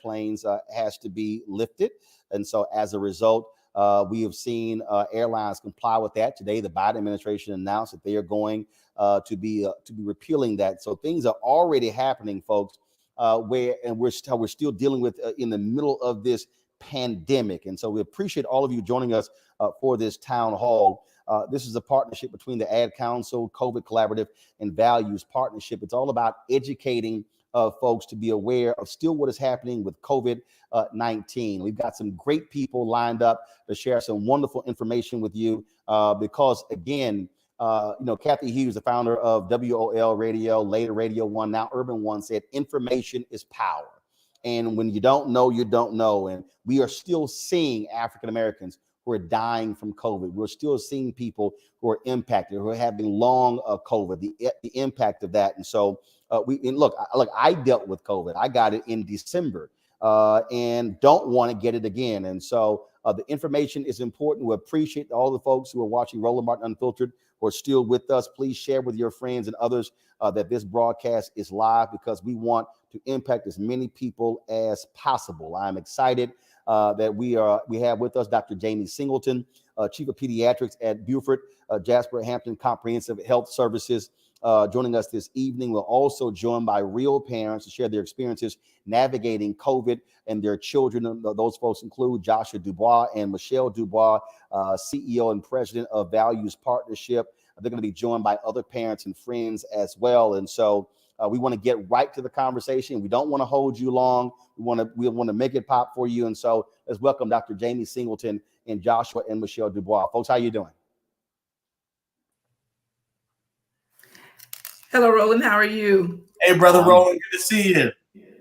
airplanes has to be lifted. And so as a result, we have seen airlines comply with that. Today, the Biden administration announced that they are going to be repealing that. So things are already happening, folks, we're still dealing with in the middle of this pandemic. And so we appreciate all of you joining us for this town hall. This is a partnership between the Ad Council, COVID Collaborative, and Values Partnership. It's all about educating folks to be aware of still what is happening with COVID-19. We've got some great people lined up to share some wonderful information with you because, again, Kathy Hughes, the founder of WOL Radio, later Radio One, now Urban One, said information is power. And when you don't know, you don't know. And we are still seeing African Americans who are dying from COVID. We're still seeing people who are impacted, who are having long COVID, the impact of that. And so look, I dealt with COVID. I got it in December and don't want to get it again. And so the information is important. We appreciate all the folks who are watching Roland Martin Unfiltered who are still with us. Please share with your friends and others that this broadcast is live because we want to impact as many people as possible. I'm excited that we have with us Dr. Jamie Singleton, Chief of Pediatrics at Beaufort Jasper Hampton Comprehensive Health Services, joining us this evening. We're also joined by real parents to share their experiences navigating COVID and their children. Those folks include Joshua Dubois and Michelle Dubois, CEO and President of Values Partnership. They're going to be joined by other parents and friends as well. And so we want to get right to the conversation. We don't want to hold you long. We want to make it pop for you. And so let's welcome Dr. Jamie Singleton and Joshua and Michelle Dubois. Folks, how you doing? Hello, Roland. How are you? Hey, brother Roland. Good to see you.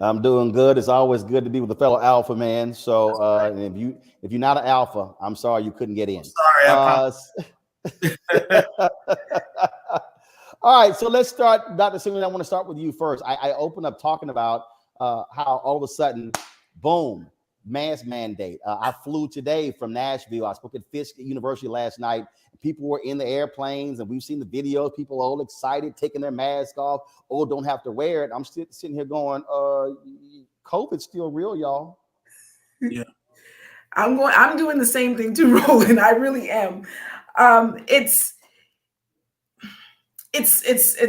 I'm doing good. It's always good to be with a fellow alpha man. So and if you're not an alpha, I'm sorry you couldn't get in. I'm sorry. All right, so let's start, Dr. Singleton. I want to start with you first. I opened up talking about how all of a sudden, boom, mask mandate. I flew today from Nashville. I spoke at Fisk University last night. People were in the airplanes, and we've seen the videos. People all excited, taking their mask off. Oh, don't have to wear it. I'm sitting here going, COVID's still real, y'all. Yeah, I'm doing the same thing too, Roland. I really am. It's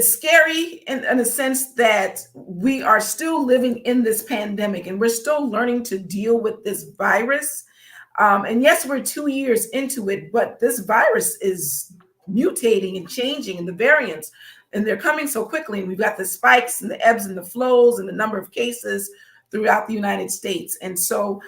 scary in a sense that we are still living in this pandemic and we're still learning to deal with this virus. And yes, we're 2 years into it, but this virus is mutating and changing, and the variants, and they're coming so quickly. And we've got the spikes and the ebbs and the flows and the number of cases throughout the United States. And so,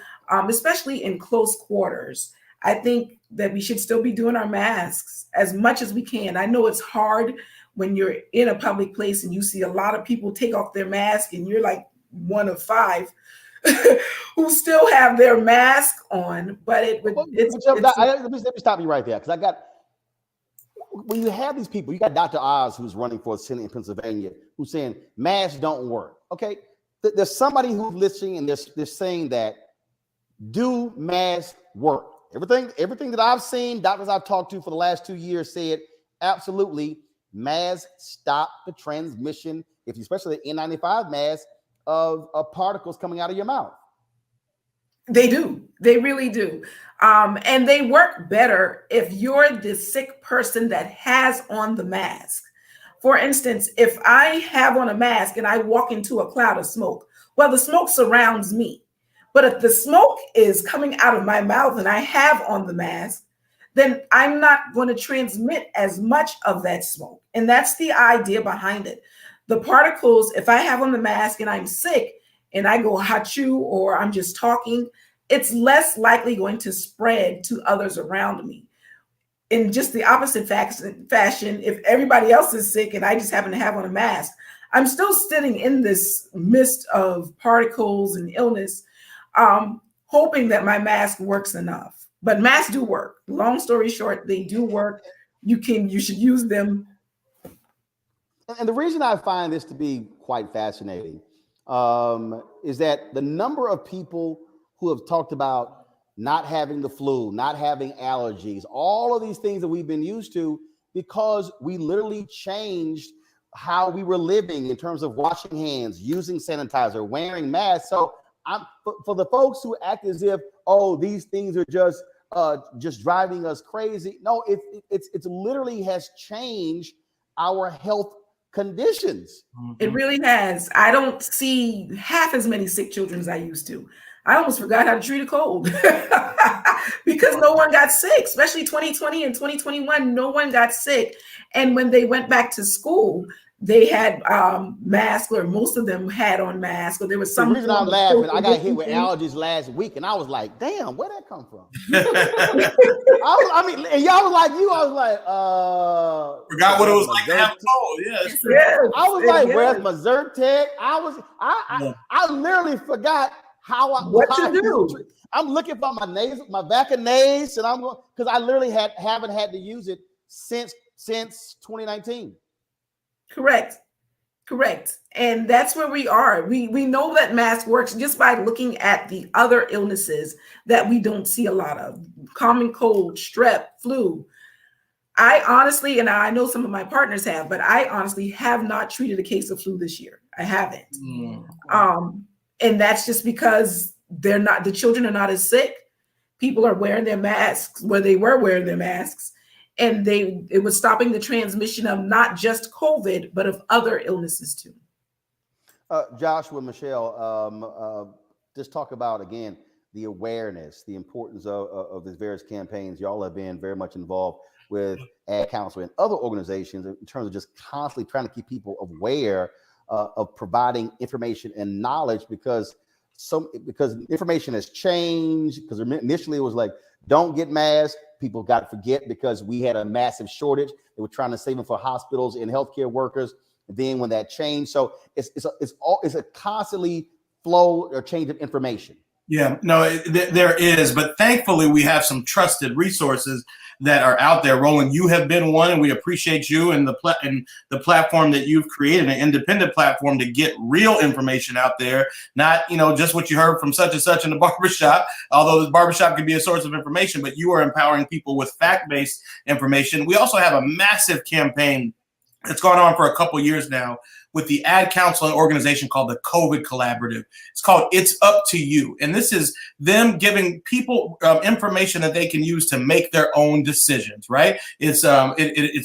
especially in close quarters, I think that we should still be doing our masks as much as we can. I know it's hard when you're in a public place and you see a lot of people take off their mask and you're like one of five who still have their mask on, but let me stop you right there, because when you have these people, you got Dr. Oz, who's running for Senate in Pennsylvania, who's saying masks don't work. Okay, there's somebody who's listening and they're saying that do masks work? Everything that I've seen, doctors I've talked to for the last 2 years said absolutely masks stop the transmission, especially the N95 mask, of particles coming out of your mouth. They do. They really do. And they work better if you're the sick person that has on the mask. For instance, if I have on a mask and I walk into a cloud of smoke, well, the smoke surrounds me. But if the smoke is coming out of my mouth and I have on the mask, then I'm not going to transmit as much of that smoke. And that's the idea behind it. The particles, if I have on the mask and I'm sick and I go achoo or I'm just talking, it's less likely going to spread to others around me. In just the opposite fashion, if everybody else is sick and I just happen to have on a mask, I'm still sitting in this mist of particles and illness, hoping that my mask works enough. But masks do work. Long story short, they do work. You should use them. And the reason I find this to be quite fascinating is that the number of people who have talked about not having the flu, not having allergies, all of these things that we've been used to, because we literally changed how we were living in terms of washing hands, using sanitizer, wearing masks. So for the folks who act as if, these things are just driving us crazy. No, it's literally has changed our health conditions. It really has. I don't see half as many sick children as I used to. I almost forgot how to treat a cold because no one got sick, especially 2020 and 2021. No one got sick. And when they went back to school, they had masks, or most of them had on masks, or there was some. The reason I'm laughing, I got hit with allergies last week, and I was like, "Damn, where'd that come from?" And y'all was like, I was like, forgot what it was like to have a cold. Yes. I was like, "Where's my Zyrtec?" I literally forgot what to do. I'm looking for my Vaccinase, and I'm going because I literally haven't had to use it since 2019. Correct. And that's where we are. We know that mask works just by looking at the other illnesses that we don't see a lot of. Common cold, strep, flu. I honestly, and I know some of my partners have, but I honestly have not treated a case of flu this year. I haven't. And that's just because the children are not as sick. People are wearing their masks where they were wearing their masks. And it was stopping the transmission of not just COVID, but of other illnesses too. Joshua, Michelle, just talk about, again, the awareness, the importance of these various campaigns. Y'all have been very much involved with Ad Council and other organizations in terms of just constantly trying to keep people aware of providing information and knowledge because information has changed. Because initially it was like, don't get masks. People got to forget because we had a massive shortage. They were trying to save them for hospitals and healthcare workers. And then when that changed, so it's a constantly flow or change of information. Yeah, no, there is, but thankfully we have some trusted resources that are out there. Roland, you have been one, and we appreciate you and the platform that you've created, an independent platform to get real information out there, not just what you heard from such and such in the barbershop, although the barbershop could be a source of information, but you are empowering people with fact-based information. We also have a massive campaign that's gone on for a couple of years now with the Ad Council, an organization called the COVID Collaborative. It's called It's Up to You. And this is them giving people information that they can use to make their own decisions, right? It's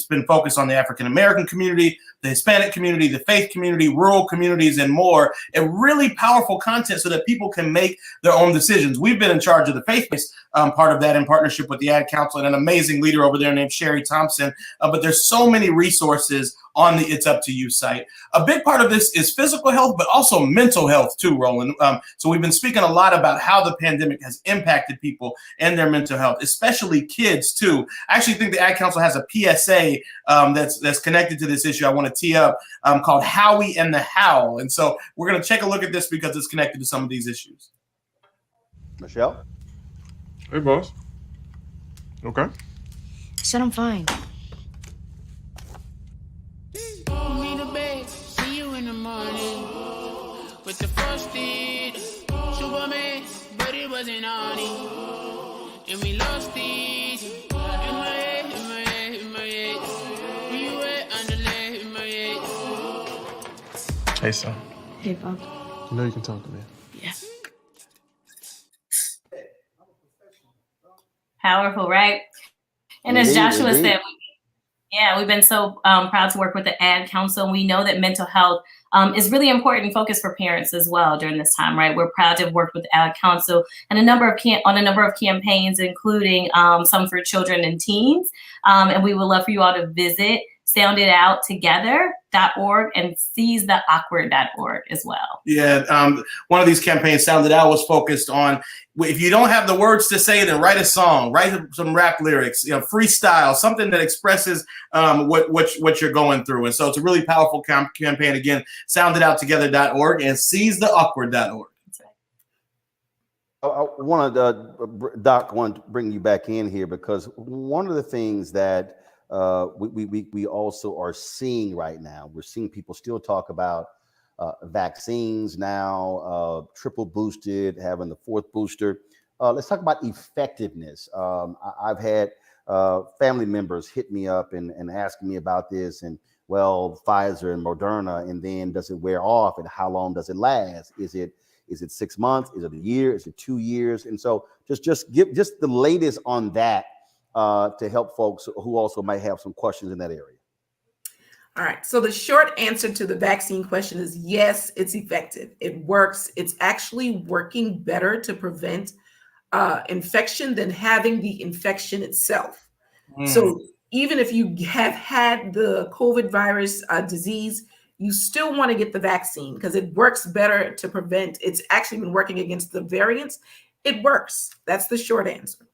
been focused on the African-American community, the Hispanic community, the faith community, rural communities, and more. And really powerful content so that people can make their own decisions. We've been in charge of the faith-based part of that in partnership with the Ad Council and an amazing leader over there named Sherry Thompson. But there's so many resources on the It's Up to You site. A big part of this is physical health, but also mental health too, Roland. So we've been speaking a lot about how the pandemic has impacted people and their mental health, especially kids too. I actually think the Ad Council has a PSA that's connected to this issue I want to tee up called Howie and the Howl. And so we're going to take a look at this because it's connected to some of these issues. Michelle? Hey, boss. Okay. I said I'm fine. With the first did Superman, but it wasn't on it. And we lost it. In my head, in my head, in my head. We were underlay in my head. Hey, son. Hey, Bob. You know you can talk to me. Yeah. Powerful, right? And as Joshua said, we've been so proud to work with the Ad Council. And we know that mental health is really important focus for parents as well during this time, right? We're proud to have worked with the Ad Council and on a number of campaigns, including some for children and teens. And we would love for you all to visit sounditouttogether.org and seizetheawkward.org as well. Yeah, one of these campaigns, Sound It Out, was focused on if you don't have the words to say, then write a song, write some rap lyrics, freestyle, something that expresses what you're going through. And so it's a really powerful campaign. Again, sounditouttogether.org and seizetheawkward.org. I want to, Doc, want to bring you back in here because one of the things that we also are seeing right now, we're seeing people still talk about vaccines now, triple boosted, having the fourth booster. Let's talk about effectiveness. I've had family members hit me up and ask me about this, and well, Pfizer and Moderna, and then does it wear off, and how long does it last? Is it Is it 6 months? Is it a year? Is it 2 years? And so just give the latest on that to help folks who also might have some questions in that area. All right. So the short answer to the vaccine question is yes, it's effective. It works. It's actually working better to prevent infection than having the infection itself. So even if you have had the COVID virus disease, you still want to get the vaccine because it works better to prevent. It's actually been working against the variants. It works. That's the short answer.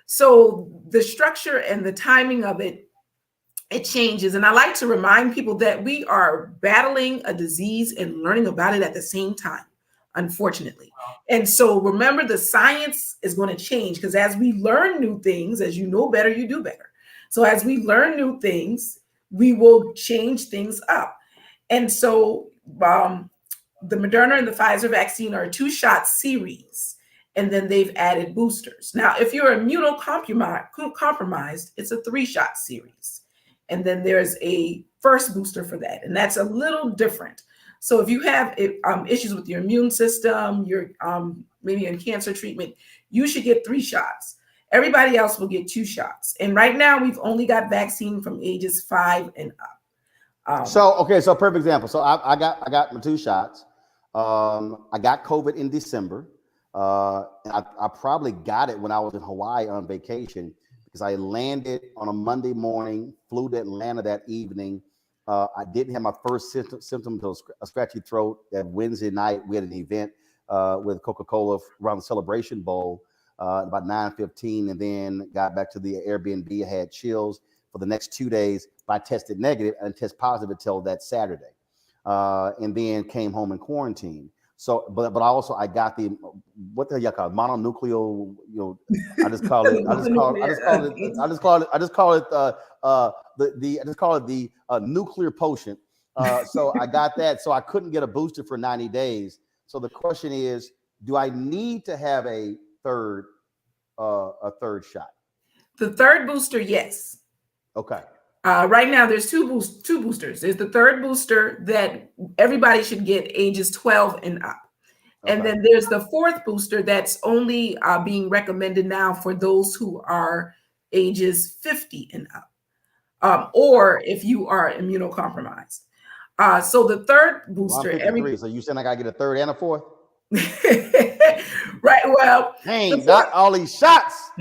So the structure and the timing of it changes. And I like to remind people that we are battling a disease and learning about it at the same time, unfortunately. And so remember, the science is going to change because as we learn new things, as you know better, you do better. So as we learn new things, we will change things up. And so the Moderna and the Pfizer vaccine are a 2-shot series, and then they've added boosters. Now, if you're immunocompromised, it's a 3-shot series. And then there's a first booster for that. And that's a little different. So if you have issues with your immune system, you're maybe in cancer treatment, you should get 3 shots. Everybody else will get 2 shots. And right now we've only got vaccine from ages 5 and up. So perfect example. So I got my 2 shots. I got COVID in December. I probably got it when I was in Hawaii on vacation because I landed on a Monday morning, flew to Atlanta that evening. I didn't have my first symptoms of a scratchy throat. That Wednesday night, we had an event with Coca-Cola around the Celebration Bowl about 9:15, and then got back to the Airbnb. I had chills for the next 2 days. But I tested negative and tested positive until that Saturday, and then came home in quarantine. So, but I got the, what the hell y'all call it? Mononuclear, I just call it the nuclear potion. So I got that. So I couldn't get a booster for 90 days. So the question is, do I need to have a third shot? The third booster, yes. Okay. Right now, there's two boosters. There's the third booster that everybody should get ages 12 and up. Okay. And then there's the fourth booster that's only being recommended now for those who are ages 50 and up, or if you are immunocompromised. So the third booster. So you saying I got to get a third and a fourth? Right. Well, dang, not all these shots.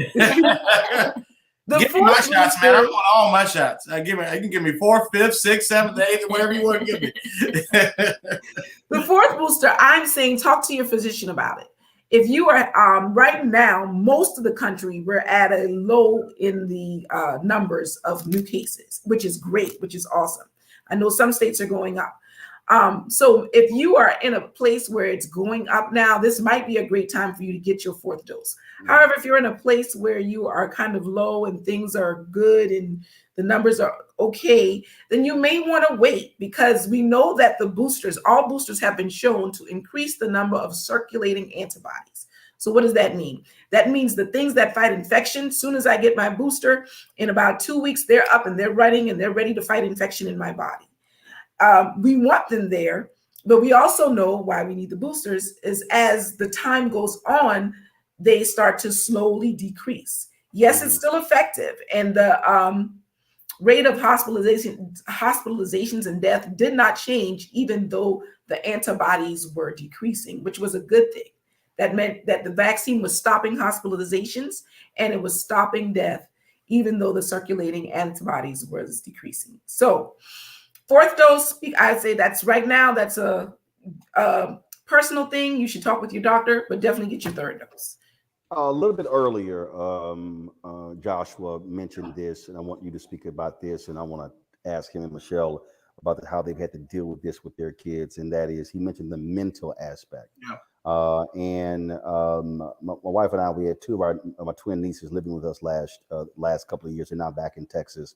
Give me my shots, man. I want all my shots. You can give me 4th, 5th, 6th, 7th, 8th, whatever you want to give me. The fourth booster, I'm saying talk to your physician about it. If you are right now, most of the country, we're at a low in the numbers of new cases, which is great, which is awesome. I know some states are going up. So if you are in a place where it's going up now, this might be a great time for you to get your 4th dose. However, if you're in a place where you are kind of low and things are good and the numbers are okay, then you may want to wait, because we know that all boosters have been shown to increase the number of circulating antibodies. So what does that mean? That means the things that fight infection, as soon as I get my booster, in about 2 weeks, they're up and they're running and they're ready to fight infection in my body. We want them there, but we also know why we need the boosters is as the time goes on, they start to slowly decrease. Yes, it's still effective, and the rate of hospitalizations and death did not change, even though the antibodies were decreasing, which was a good thing. That meant that the vaccine was stopping hospitalizations and it was stopping death, even though the circulating antibodies was decreasing. So 4th dose, I'd say that's right now, that's a personal thing. You should talk with your doctor, but definitely get your 3rd dose. A little bit earlier, Joshua mentioned this, and I want you to speak about this, and I want to ask him and Michelle about how they've had to deal with this with their kids, and that is, he mentioned the mental aspect. Yeah. My wife and I, we had 2 of my twin nieces living with us last couple of years, and now back in Texas.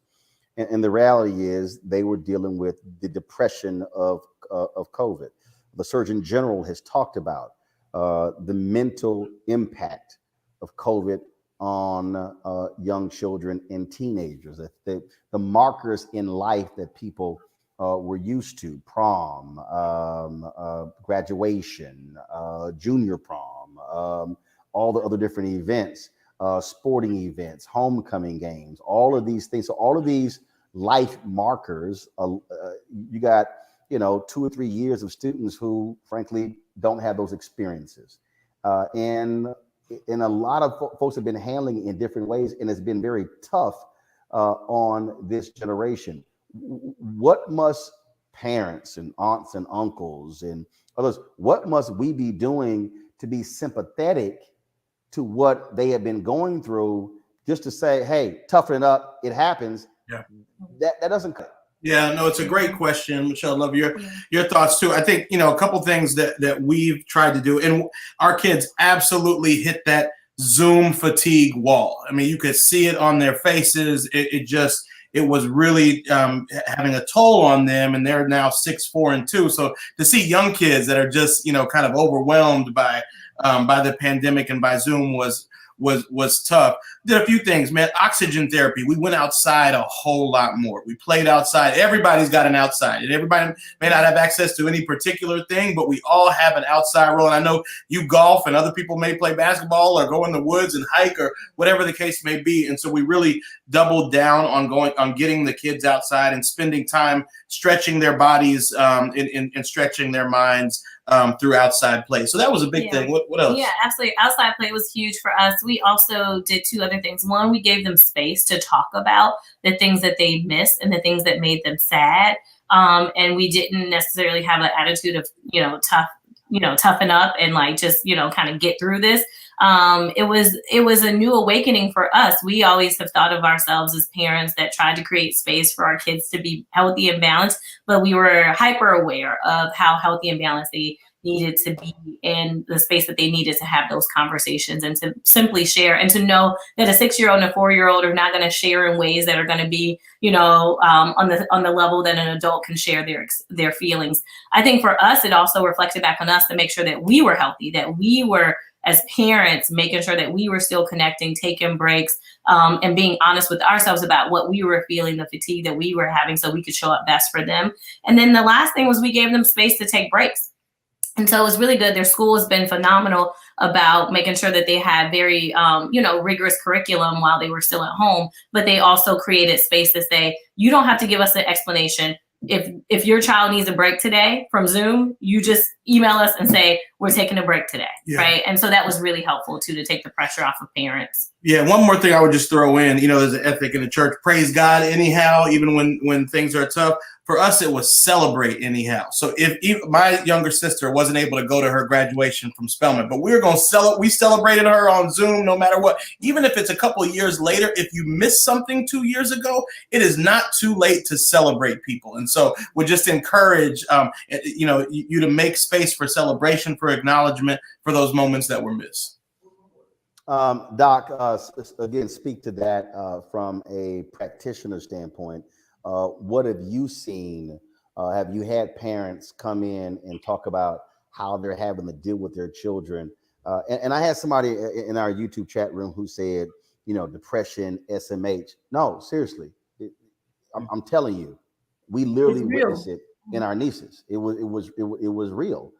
And the reality is they were dealing with the depression of COVID. The Surgeon General has talked about the mental impact of COVID on young children and teenagers. The markers in life that people we're used to: prom, graduation, junior prom, all the other different events, sporting events, homecoming games, all of these things. So all of these life markers, you got, 2 or 3 years of students who frankly don't have those experiences. And a lot of folks have been handling it in different ways, and it's been very tough on this generation. What must parents and aunts and uncles and others, what must we be doing to be sympathetic to what they have been going through, just to say, hey, toughen it up, it happens? Yeah. That doesn't cut. Yeah, no, it's a great question, Michelle. I love your thoughts too. I think, a couple things that we've tried to do, and our kids absolutely hit that Zoom fatigue wall. I mean, you could see it on their faces. It was really having a toll on them, and they're now 6, 4, and 2. So to see young kids that are just, kind of overwhelmed by the pandemic and by Zoom was tough. Did a few things, man. Oxygen therapy. We went outside a whole lot more. We played outside. Everybody's got an outside, and everybody may not have access to any particular thing, but we all have an outside role. And I know you golf, and other people may play basketball or go in the woods and hike or whatever the case may be. And so we really doubled down on getting the kids outside and spending time stretching their bodies and stretching their minds through outside play. So that was a big thing. What else? Yeah, absolutely. Outside play was huge for us. We also did 2 other things. One, we gave them space to talk about the things that they missed and the things that made them sad. And we didn't necessarily have an attitude of, toughen up and just, kind of get through this. It was a new awakening for us. We always have thought of ourselves as parents that tried to create space for our kids to be healthy and balanced, but we were hyper aware of how healthy and balanced they needed to be in the space that they needed to have those conversations and to simply share, and to know that a 6-year-old and a 4-year-old are not going to share in ways that are going to be, on the level that an adult can share their feelings. I think for us, it also reflected back on us to make sure that we were healthy, that we were, as parents, making sure that we were still connecting, taking breaks, and being honest with ourselves about what we were feeling, the fatigue that we were having, so we could show up best for them. And then the last thing was we gave them space to take breaks. And so it was really good. Their school has been phenomenal about making sure that they had very, rigorous curriculum while they were still at home, but they also created space to say, you don't have to give us an explanation. If your child needs a break today from Zoom, you just email us and say, we're taking a break today, right? And so that was really helpful too, to take the pressure off of parents. Yeah, one more thing I would just throw in, there's an ethic in the church, praise God anyhow, even when things are tough. For us, it was celebrate anyhow. So if my younger sister wasn't able to go to her graduation from Spelman, but we were going to we celebrated her on Zoom no matter what. Even if it's a couple of years later, if you missed something 2 years ago, it is not too late to celebrate people. And so we just encourage, you to make space for celebration, for acknowledgement, for those moments that were missed. Doc, again, speak to that from a practitioner standpoint. What have you seen? Have you had parents come in and talk about how they're having to deal with their children? And I had somebody in our YouTube chat room who said, depression, SMH. No, seriously, I'm telling you, we literally witnessed it in our nieces. It was real.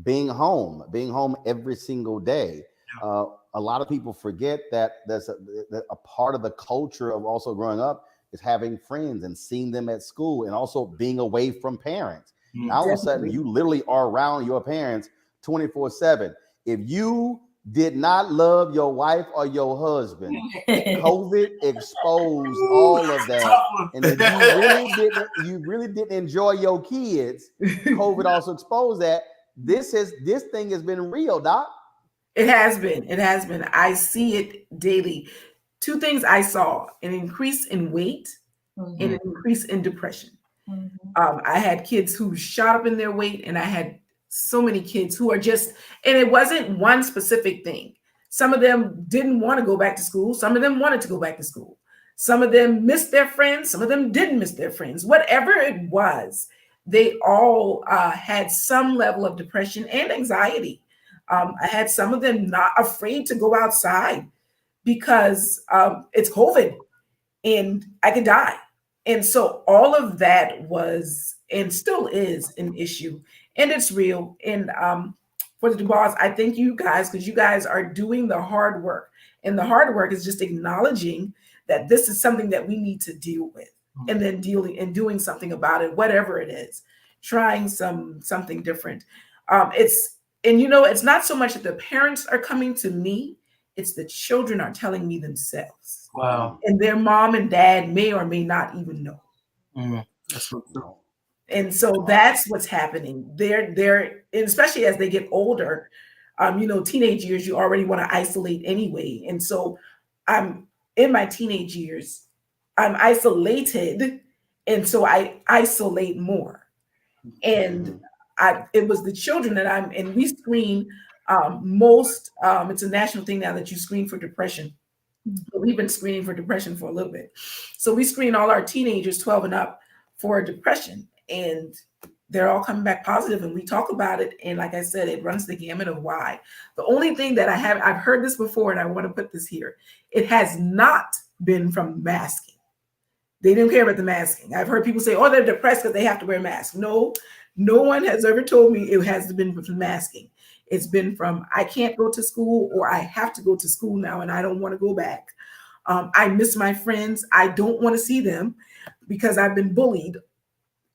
Being home every single day. A lot of people forget that that's a part of the culture of also growing up is having friends and seeing them at school, and also being away from parents. Now, all of a sudden, you literally are around your parents 24/7. If you did not love your wife or your husband, COVID exposed all of that. And if you really didn't enjoy your kids, COVID also exposed that. This thing has been real, Doc. It has been. I see it daily. 2 things I saw: an increase in weight and an increase in depression. I had kids who shot up in their weight, and I had so many kids who are just, and it wasn't one specific thing. Some of them didn't want to go back to school. Some of them wanted to go back to school. Some of them missed their friends. Some of them didn't miss their friends. Whatever it was, they all had some level of depression and anxiety. I had some of them not afraid to go outside because it's COVID and I could die. And so all of that was and still is an issue, and it's real. And for the Dubois, I thank you guys because you guys are doing the hard work. And the hard work is just acknowledging that this is something that we need to deal with, and then dealing and doing something about it, whatever it is, trying something different. It's not so much that the parents are coming to me, it's the children are telling me themselves. Wow. And their mom and dad may or may not even know. That's so true. And so that's what's happening. They're especially as they get older, teenage years, you already want to isolate anyway. And so I'm in my teenage years, I'm isolated. And so I isolate more. And it was the children and we screen it's a national thing now that you screen for depression. But we've been screening for depression for a little bit. So we screen all our teenagers 12 and up for depression, and they're all coming back positive, and we talk about it. And like I said, it runs the gamut of why. The only thing that I've heard this before, and I want to put this here. It has not been from masking. They didn't care about the masking. I've heard people say, oh, they're depressed because they have to wear masks. No one has ever told me it has been from masking. It's been from, I can't go to school, or I have to go to school now and I don't want to go back. I miss my friends. I don't want to see them because I've been bullied.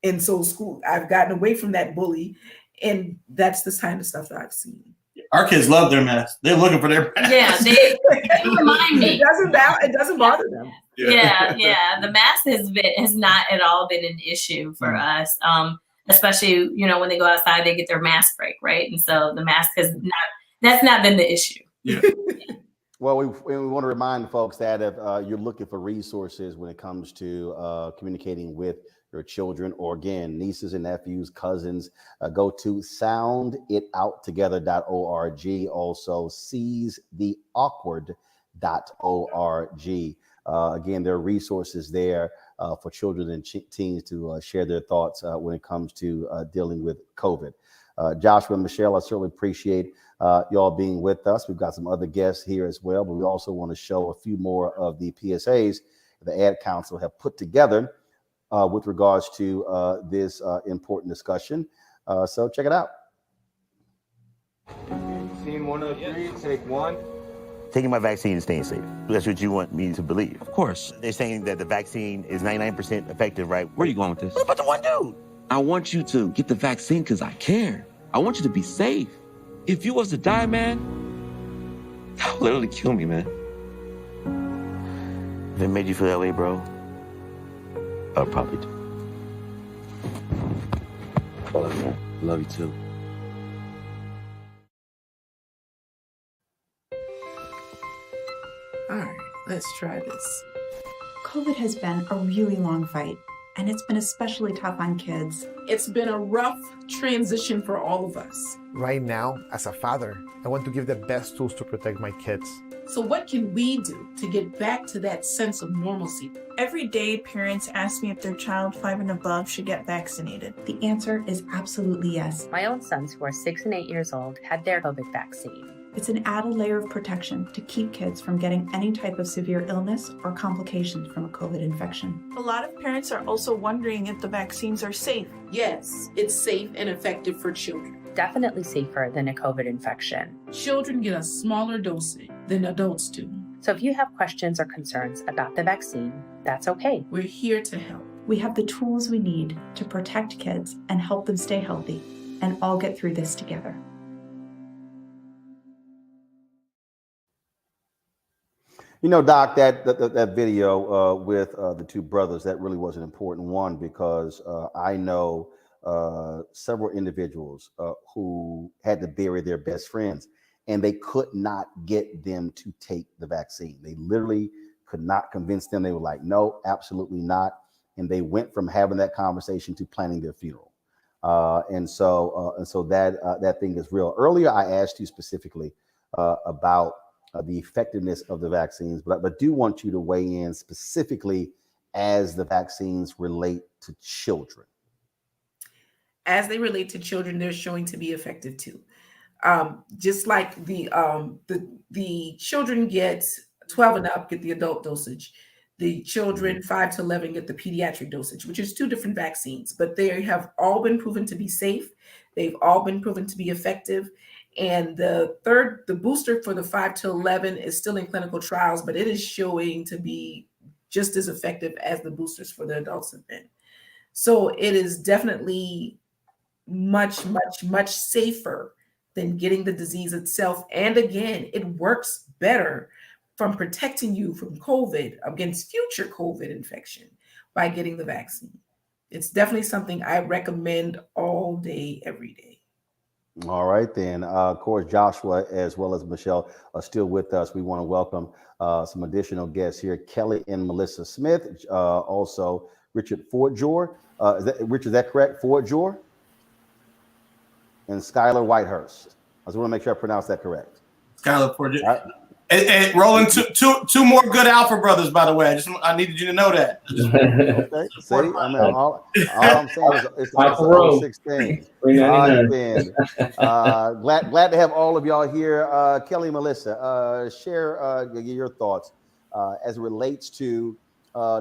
And so I've gotten away from that bully. And that's the kind of stuff that I've seen. Our kids love their masks. They're looking for their masks. Yeah, they remind me. It doesn't bother them. Yeah. The mask has not at all been an issue for us. Especially, when they go outside, they get their mask break, right? And so the mask that's not been the issue. Yeah. Well, we want to remind folks that if you're looking for resources when it comes to communicating with your children, or again, nieces and nephews, cousins, go to sounditouttogether.org. Also, seizetheawkward.org. Again, there are resources there for children and teens to share their thoughts when it comes to dealing with COVID. Joshua and Michelle, I certainly appreciate y'all being with us. We've got some other guests here as well, but we also want to show a few more of the PSAs the Ad Council have put together with regards to this important discussion. So check it out. Scene 103, take one. Taking my vaccine and staying safe. That's what you want me to believe. Of course. They're saying that the vaccine is 99% effective, right? Where are you going with this? What about the one dude? I want you to get the vaccine because I care. I want you to be safe. If you was to die, man, that would literally kill me, man. If it made you feel that way, bro, I would probably do. I love you, man. I love you too. All right, let's try this. COVID has been a really long fight, and it's been especially tough on kids. It's been a rough transition for all of us. Right now, as a father, I want to give the best tools to protect my kids. So what can we do to get back to that sense of normalcy? Every day, parents ask me if their child 5 and above should get vaccinated. The answer is absolutely yes. My own sons, who are 6 and 8 years old, had their COVID vaccine. It's an added layer of protection to keep kids from getting any type of severe illness or complications from a COVID infection. A lot of parents are also wondering if the vaccines are safe. Yes, it's safe and effective for children. Definitely safer than a COVID infection. Children get a smaller dosage than adults do. So if you have questions or concerns about the vaccine, that's okay. We're here to help. We have the tools we need to protect kids and help them stay healthy and all get through this together. Doc, that video with the two brothers, that really was an important one because I know several individuals who had to bury their best friends, and they could not get them to take the vaccine. They literally could not convince them. They were like, no, absolutely not. And they went from having that conversation to planning their funeral. And so that thing is real. Earlier, I asked you specifically about the effectiveness of the vaccines, but do want you to weigh in specifically as the vaccines relate to children. As they relate to children, they're showing to be effective too. Just like the children get 12 and up, get the adult dosage. The children 5 to 11 get the pediatric dosage, which is 2 different vaccines, but they have all been proven to be safe. They've all been proven to be effective. And the booster for the 5 to 11 is still in clinical trials, but it is showing to be just as effective as the boosters for the adults have been. So it is definitely much, much, much safer than getting the disease itself. And again, it works better from protecting you from COVID against future COVID infection by getting the vaccine. It's definitely something I recommend all day, every day. All right, then. Of course, Joshua as well as Michelle are still with us. We want to welcome some additional guests here, Kelly and Melissa Smith, also Richard Fortjor. Richard, is that correct? Fortjor? And Skylar Whitehurst. I just want to make sure I pronounce that correct. Skylar Fortjor. Right. And Roland, two more good Alpha brothers, by the way. I needed you to know that. Okay. See, I mean, all I'm saying is it's a 16. Glad to have all of y'all here. Kelly, Melissa, share your thoughts as it relates to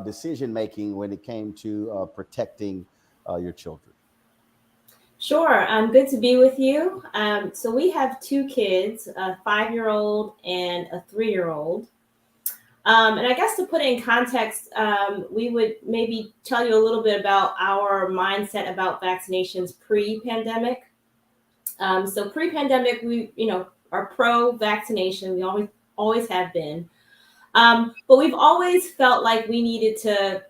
decision making when it came to protecting your children. Sure. Good to be with you. So we have 2 kids, a 5-year-old and a 3-year-old. And I guess to put it in context, we would maybe tell you a little bit about our mindset about vaccinations pre-pandemic. So pre-pandemic, we, are pro-vaccination. We always have been. But we've always felt like we needed to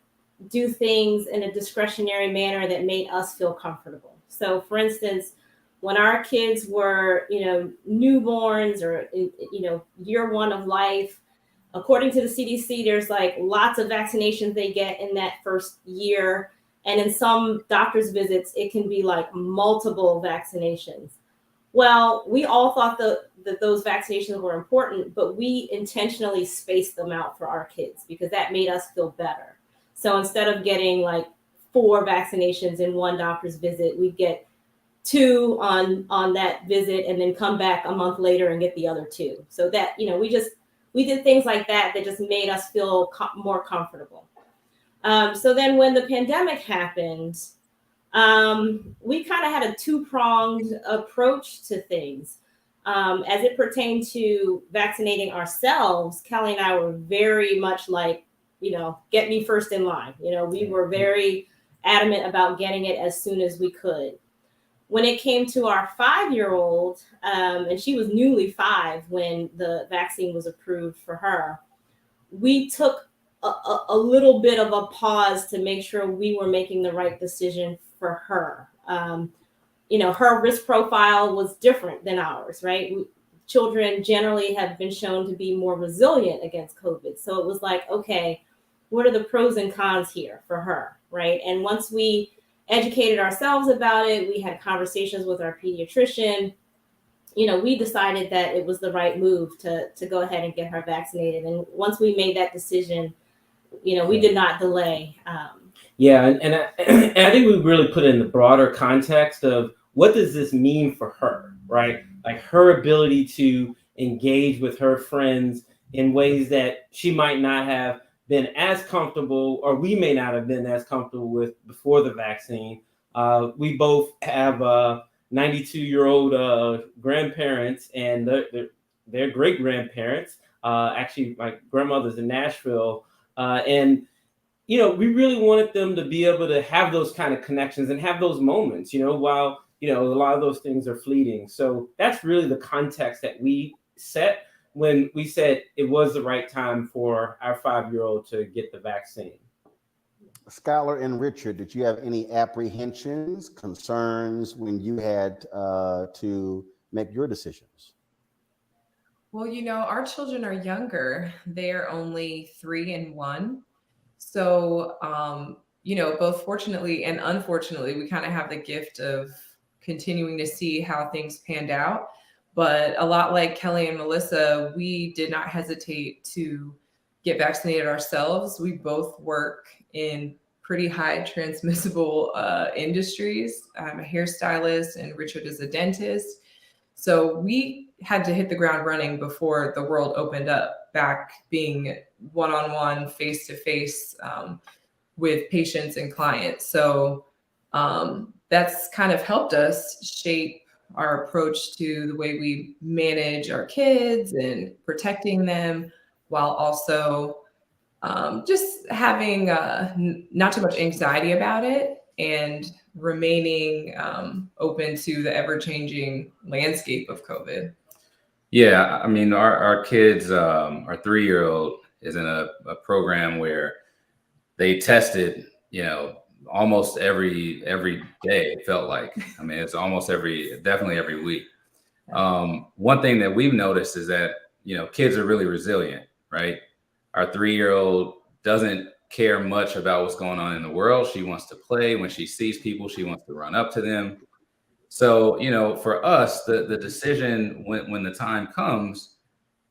do things in a discretionary manner that made us feel comfortable. So for instance, when our kids were, newborns or, year 1 of life, according to the CDC, there's like lots of vaccinations they get in that first year. And in some doctor's visits, it can be like multiple vaccinations. Well, we all thought that those vaccinations were important, but we intentionally spaced them out for our kids because that made us feel better. So instead of getting like 4 vaccinations in one doctor's visit, we'd get 2 on that visit and then come back a month later and get the other 2. So that, we did things like that just made us feel more comfortable. So then when the pandemic happened, we kind of had a 2-pronged approach to things. As it pertained to vaccinating ourselves, Kelly and I were very much like, get me first in line. We were very adamant about getting it as soon as we could. When it came to our 5-year-old, and she was newly 5 when the vaccine was approved for her, we took a little bit of a pause to make sure we were making the right decision for her. Her risk profile was different than ours, right? Children generally have been shown to be more resilient against COVID. So it was like, okay, what are the pros and cons here for her, right? And once we educated ourselves about it, we had conversations with our pediatrician, we decided that it was the right move to go ahead and get her vaccinated. And once we made that decision, we did not delay. And I think we really put it in the broader context of what does this mean for her, right? Like her ability to engage with her friends in ways that she might not have been as comfortable, or we may not have been as comfortable with before the vaccine. We both have 92-year-old grandparents and their great grandparents. Actually, my grandmother's in Nashville. And we really wanted them to be able to have those kind of connections and have those moments, while, a lot of those things are fleeting. So that's really the context that we set when we said it was the right time for our 5-year-old to get the vaccine. Skylar and Richard, did you have any apprehensions, concerns when you had to make your decisions? Well, our children are younger. They are only 3 and 1. So, both fortunately and unfortunately, we kind of have the gift of continuing to see how things panned out. But a lot like Kelly and Melissa, we did not hesitate to get vaccinated ourselves. We both work in pretty high transmissible industries. I'm a hairstylist and Richard is a dentist. So we had to hit the ground running before the world opened up, back being one-on-one, face-to-face with patients and clients. So that's kind of helped us shape our approach to the way we manage our kids and protecting them, while also just having not too much anxiety about it and remaining open to the ever-changing landscape of COVID. Yeah, I mean, our kids, our 3-year-old is in a program where they tested, almost every day, it felt like. I mean, it's almost definitely every week. One thing that we've noticed is that, kids are really resilient, right? Our 3-year-old doesn't care much about what's going on in the world. She wants to play. When she sees people, she wants to run up to them. So, for us, the decision when the time comes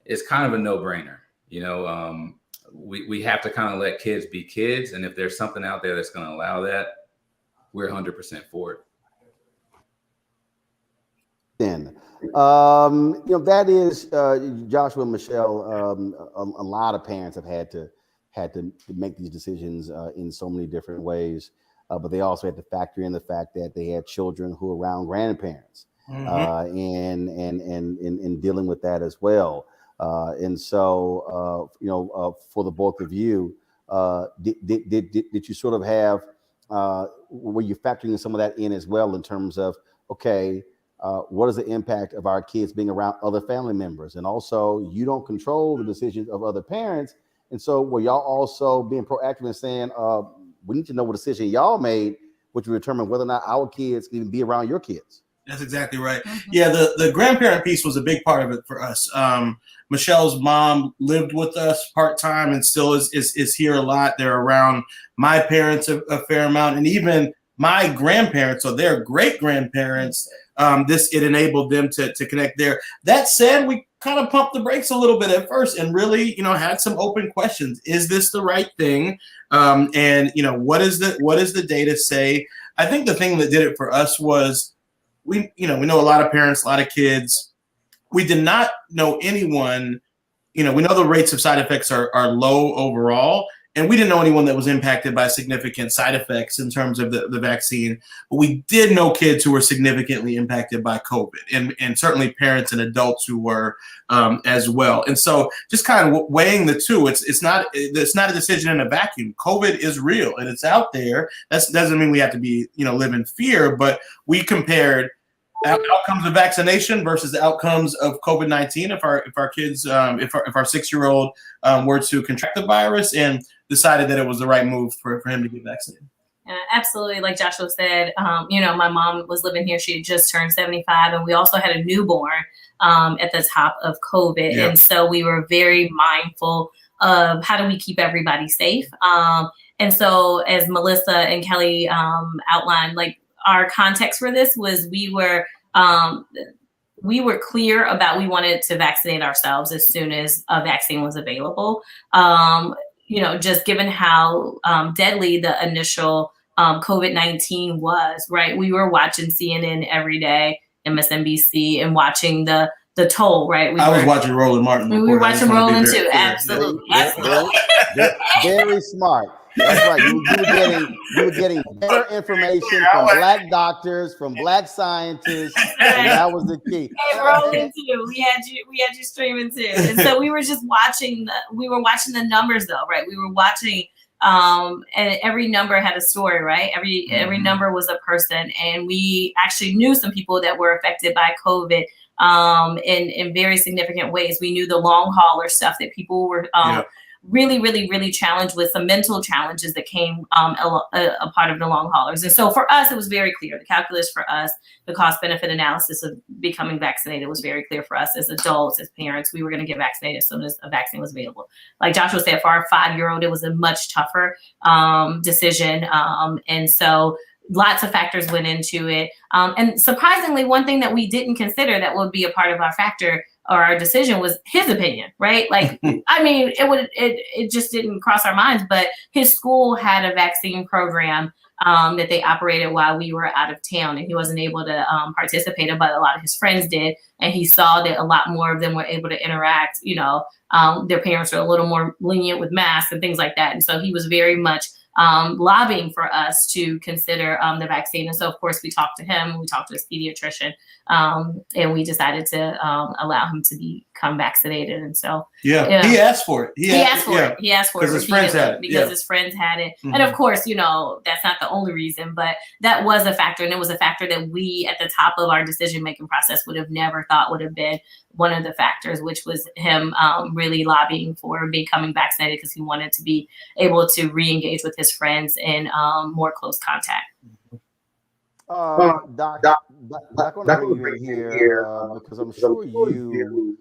is kind of a no-brainer. We have to kind of let kids be kids. And if there's something out there that's going to allow that, we're 100% for it. Then, that is Joshua and Michelle. A lot of parents have had to make these decisions in so many different ways, but they also had to factor in the fact that they had children who are around grandparents, and dealing with that as well. And so, for the both of you, did you sort of have, were you factoring some of that in as well in terms of, okay, what is the impact of our kids being around other family members? And also, you don't control the decisions of other parents. And so were y'all also being proactive and saying, we need to know what decision y'all made, which will determine whether or not our kids can even be around your kids? That's exactly right. Yeah, the grandparent piece was a big part of it for us. Michelle's mom lived with us part-time and still is here a lot. They're around my parents a fair amount, and even my grandparents or their great-grandparents. It enabled them to connect there. That said, we kind of pumped the brakes a little bit at first and really, had some open questions. Is this the right thing? And what does the data say? I think the thing that did it for us was we know a lot of parents, a lot of kids. We did not know anyone, we know the rates of side effects are low overall. And we didn't know anyone that was impacted by significant side effects in terms of the vaccine. But we did know kids who were significantly impacted by COVID, and certainly parents and adults who were as well. And so just kind of weighing the two, it's not a decision in a vacuum. COVID is real and it's out there. That doesn't mean we have to be, live in fear, but we compared outcomes of vaccination versus outcomes of COVID-19. If our kids, if our 6-year-old were to contract the virus, and decided that it was the right move for him to get vaccinated. Absolutely. Like Joshua said, my mom was living here. She had just turned 75, and we also had a newborn at the top of COVID. Yeah. And so we were very mindful of how do we keep everybody safe. And so as Melissa and Kelly outlined, like our context for this was we were clear about we wanted to vaccinate ourselves as soon as a vaccine was available. Just given how deadly the initial COVID-19 was, right? We were watching CNN every day, MSNBC, and watching the toll, right? I was watching Roland Martin. We were watching Roland too. Absolutely. Very smart. That's right. You were getting better information from Black doctors, from Black scientists. And that was the key. Hey, Roland too. We had you streaming too. And so we were just watching the numbers though, right? We were watching and every number had a story, right? Every number was a person. And we actually knew some people that were affected by COVID in very significant ways. We knew the long hauler stuff that people were really, really, really challenged with, some mental challenges that came a part of the long haulers. And so for us, it was very clear. The calculus for us, the cost benefit analysis of becoming vaccinated was very clear for us as adults, as parents. We were going to get vaccinated as soon as a vaccine was available. Like Joshua said, for our 5-year-old, it was a much tougher decision. And so lots of factors went into it. And surprisingly, one thing that we didn't consider that would be a part of our factor or our decision was his opinion, right? Like, I mean, it just didn't cross our minds, but his school had a vaccine program that they operated while we were out of town, and he wasn't able to participate, but a lot of his friends did. And he saw that a lot more of them were able to interact. Their parents are a little more lenient with masks and things like that. And so he was very much lobbying for us to consider the vaccine. And so, of course, we talked to him, we talked to his pediatrician, and we decided to allow him to become vaccinated. And so, he asked for it. He asked for it. He asked for it because his friends had it. Because his friends had it. And of course, that's not the only reason, but that was a factor. And it was a factor that we, at the top of our decision-making process, would have never thought would have been one of the factors, which was him really lobbying for becoming vaccinated because he wanted to be able to re-engage with his friends in more close contact. Doc, I want to bring you in here because I'm sure you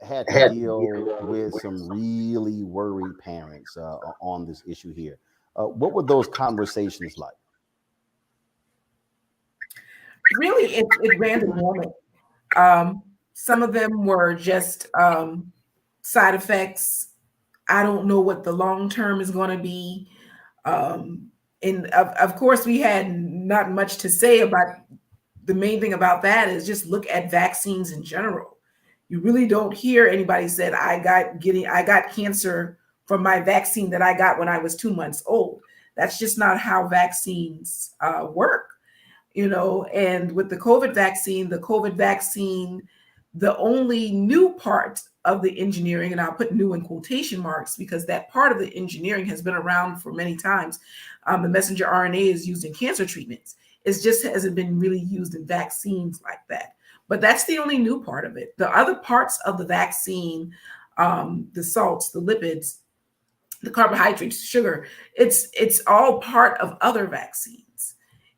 had to deal with some really worried parents on this issue here. What were those conversations like? Really, it ran the gamut. Some of them were just side effects. I don't know what the long term is going to be. And of course, we had not much to say about the main thing about that is just look at vaccines in general. You really don't hear anybody said, I got cancer from my vaccine that I got when I was 2 months old. That's just not how vaccines work. And with the COVID vaccine, the only new part of the engineering, and I'll put new in quotation marks because that part of the engineering has been around for many times. The messenger RNA is used in cancer treatments. It just hasn't been really used in vaccines like that. But that's the only new part of it. The other parts of the vaccine, the salts, the lipids, the carbohydrates, sugar, it's all part of other vaccines.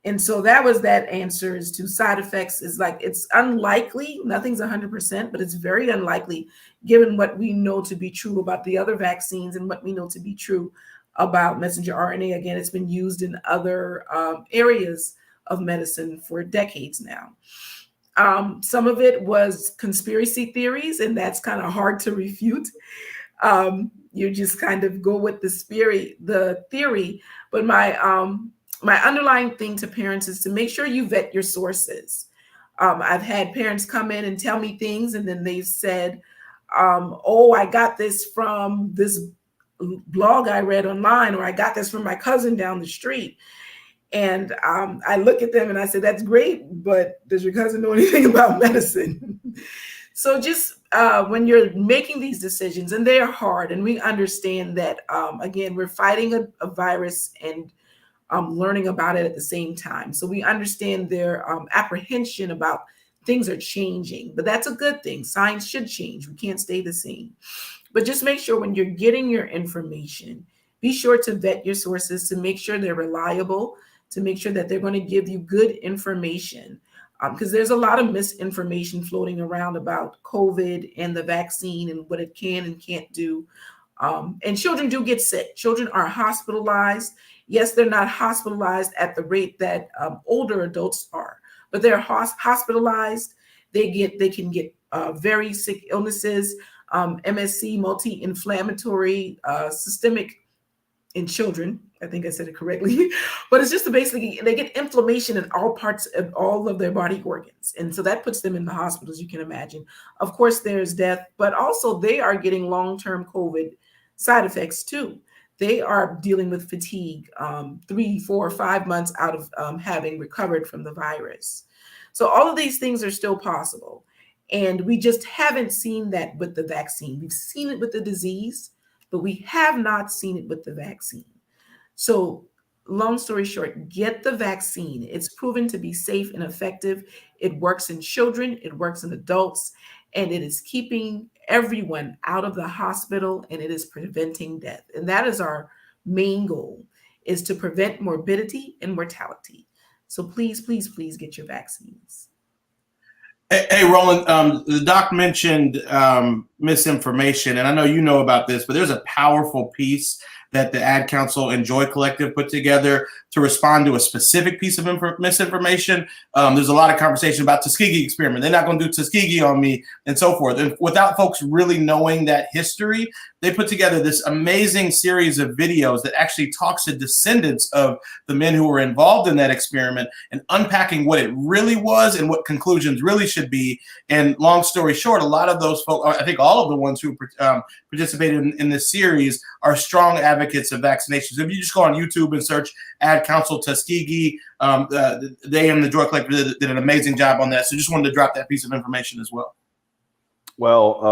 And so that was that answers to side effects is like, it's unlikely, nothing's 100%, but it's very unlikely given what we know to be true about the other vaccines and what we know to be true about messenger RNA. Again, it's been used in other areas of medicine for decades now. Some of it was conspiracy theories, and that's kind of hard to refute. You just kind of go with the theory, but my underlying thing to parents is to make sure you vet your sources. I've had parents come in and tell me things, and then they've said, I got this from this blog I read online, or I got this from my cousin down the street. And I look at them and I say, that's great, but does your cousin know anything about medicine? So just when you're making these decisions, and they are hard, and we understand that, again, we're fighting a virus and learning about it at the same time. So we understand their apprehension about things are changing, but that's a good thing. Science should change. We can't stay the same. But just make sure when you're getting your information, be sure to vet your sources to make sure they're reliable, to make sure that they're going to give you good information. Because there's a lot of misinformation floating around about COVID and the vaccine and what it can and can't do. And children do get sick. Children are hospitalized. Yes, they're not hospitalized at the rate that older adults are, but they're hospitalized. They can get very sick illnesses, MSC, multi-inflammatory, systemic in children. I think I said it correctly, but it's just basically they get inflammation in all parts of all of their body organs. And so that puts them in the hospitals, you can imagine. Of course, there's death, but also they are getting long-term COVID side effects too. They are dealing with fatigue 3, 4, 5 months out of having recovered from the virus. So all of these things are still possible. And we just haven't seen that with the vaccine. We've seen it with the disease, but we have not seen it with the vaccine. So long story short, get the vaccine. It's proven to be safe and effective. It works in children, it works in adults, and it is keeping everyone out of the hospital, and it is preventing death. And that is our main goal, is to prevent morbidity and mortality. So please, please, please get your vaccines. Hey, Roland, the doc mentioned misinformation, and I know you know about this, but there's a powerful piece that the Ad Council and Joy Collective put together to respond to a specific piece of misinformation. There's a lot of conversation about Tuskegee experiment. They're not going to do Tuskegee on me and so forth. And without folks really knowing that history, they put together this amazing series of videos that actually talks to descendants of the men who were involved in that experiment and unpacking what it really was and what conclusions really should be. And long story short, a lot of those folks, I think all of the ones who participated in this series are strong advocates of vaccinations. If you just go on YouTube and search Ad Council Tuskegee, they and the Joy Collective did an amazing job on that. So just wanted to drop that piece of information as well. Well,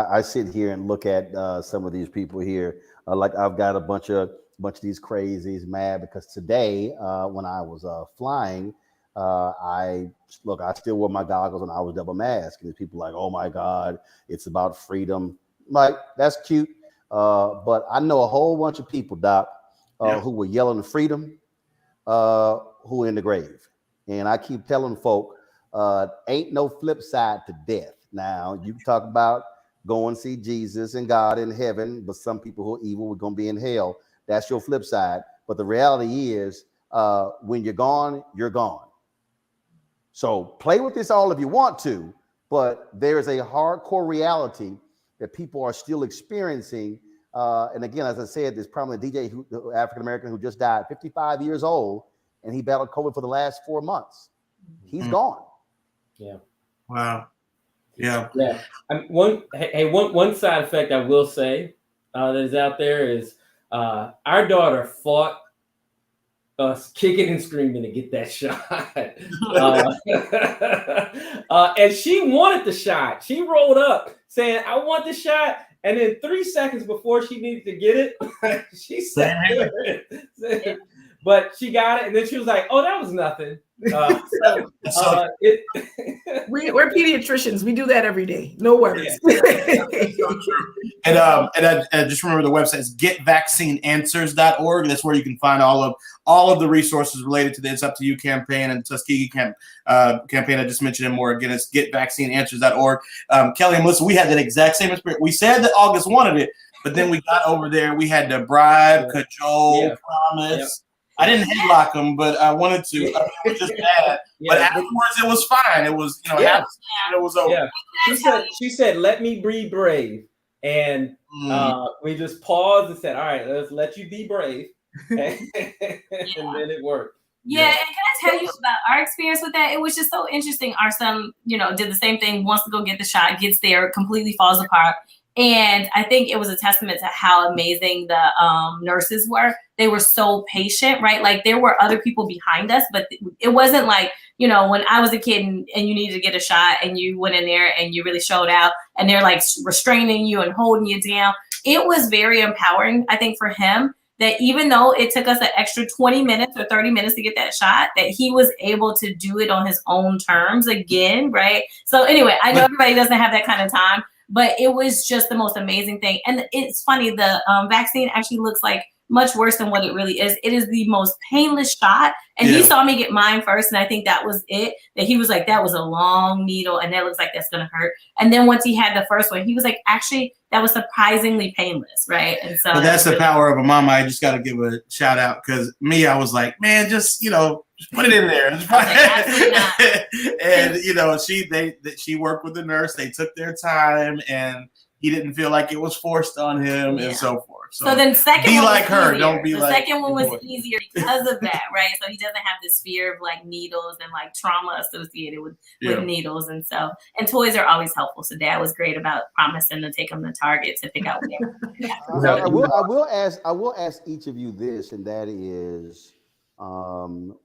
I sit here and look at some of these people here. Like I've got a bunch of these crazies mad because today, when I was flying, I still wore my goggles and I was double masked. And people like, oh my God, it's about freedom. Like, that's cute. But I know a whole bunch of people, Doc, who were yelling freedom, who are in the grave. And I keep telling folk, ain't no flip side to death. Now, you talk about going see Jesus and God in heaven, but some people who are evil are going to be in hell. That's your flip side. But the reality is, when you're gone, you're gone. So play with this all if you want to, but there is a hardcore reality that people are still experiencing. And again, as I said, there's probably a DJ, African-American, who just died, 55 years old, and he battled COVID for the last 4 months. He's gone. Yeah. Wow. Yeah. Yeah. One side effect I will say that is out there is our daughter fought us kicking and screaming to get that shot. And she wanted the shot. She rolled up saying, I want the shot. And then 3 seconds before she needed to get it, she said, but she got it. And then she was like, oh, that was nothing. We're pediatricians. We do that every day. No worries. And I just remember the website is getvaccineanswers.org. That's where you can find all of the resources related to the It's Up to You campaign and Tuskegee campaign I just mentioned and more. Again, it's getvaccineanswers.org. Kelly and Melissa, we had that exact same experience. We said that August wanted it, but then we got over there. We had to bribe, cajole, promise. I didn't headlock him, but I wanted to. It was just bad. But afterwards, it was fine. It was, it was over. Yeah. She said, let me be brave. And we just paused and said, all right, let's let you be brave. And then it worked. Yeah, and can I tell you about our experience with that? It was just so interesting. Our son, did the same thing, wants to go get the shot, gets there, completely falls apart. And I think it was a testament to how amazing the nurses were. They were so patient, right? Like there were other people behind us, but it wasn't like, when I was a kid and you needed to get a shot and you went in there and you really showed out and they're like restraining you and holding you down. It was very empowering, I think, for him, that even though it took us an extra 20 minutes or 30 minutes to get that shot, that he was able to do it on his own terms again, right? So anyway, I know everybody doesn't have that kind of time, but it was just the most amazing thing. And it's funny, the vaccine actually looks like much worse than what it really is. It is the most painless shot. And he saw me get mine first. And I think that was it, that he was like, that was a long needle. And that looks like that's going to hurt. And then once he had the first one, he was like, actually, that was surprisingly painless. Right. And so that's the power of a mama. I just got to give a shout out because I was like, man, just put it in there. And she worked with the nurse. They took their time, and he didn't feel like it was forced on him, and so forth. So then, be like her. Don't be like. The second one was easier because of that, right? So he doesn't have this fear of like needles and like trauma associated with needles, and toys are always helpful. So Dad was great about promising to take him to Target to pick out whatever. I will ask each of you this, and that is, give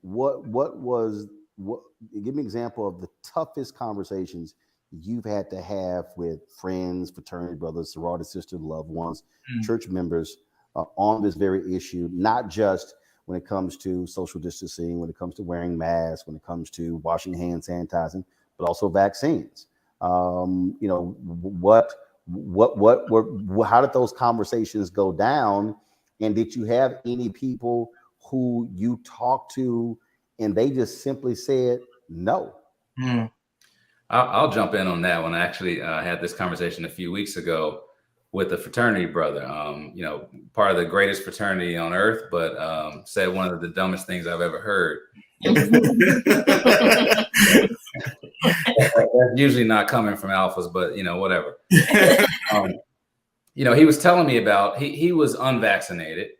me an example of the toughest conversations you've had to have with friends, fraternity brothers, sorority sisters, loved ones, church members on this very issue, not just when it comes to social distancing, when it comes to wearing masks, when it comes to washing hands, sanitizing, but also vaccines. How did those conversations go down? And did you have any people who you talked to and they just simply said no? I'll jump in on that one. I actually had this conversation a few weeks ago with a fraternity brother, you know, part of the greatest fraternity on earth, but said one of the dumbest things I've ever heard. That's usually not coming from alphas, but you know, whatever. You know, he was telling me about he was unvaccinated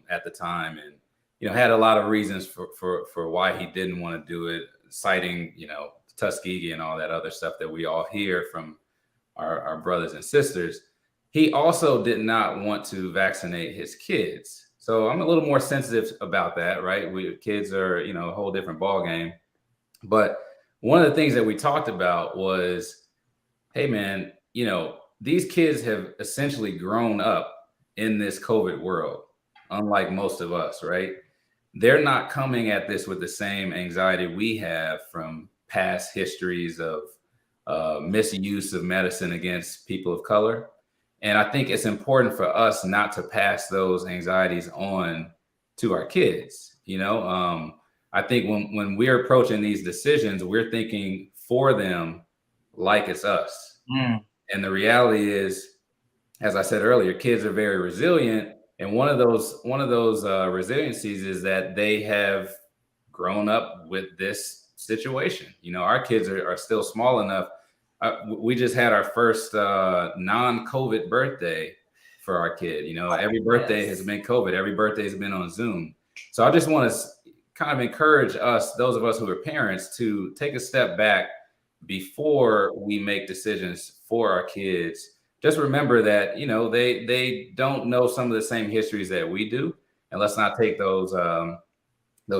at the time, and you know, had a lot of reasons for why he didn't want to do it, citing, you know, Tuskegee and all that other stuff that we all hear from our brothers and sisters. He also did not want to vaccinate his kids. So I'm a little more sensitive about that, right? Kids are, you know, a whole different ballgame. But one of the things that we talked about was, hey man, you know, these kids have essentially grown up in this COVID world, unlike most of us, right? They're not coming at this with the same anxiety we have from past histories of misuse of medicine against people of color. And I think it's important for us not to pass those anxieties on to our kids. You know, I think when we're approaching these decisions, we're thinking for them like it's us. And the reality is, as I said earlier, kids are very resilient. And one of those resiliencies is that they have grown up with this situation. You know, our kids are still small enough. We just had our first non-COVID birthday for our kid. You know, every birthday has been COVID. Every birthday has been on Zoom. So I just want to kind of encourage us, those of us who are parents, to take a step back before we make decisions for our kids. Just remember that, you know, they don't know some of the same histories that we do, and let's not take those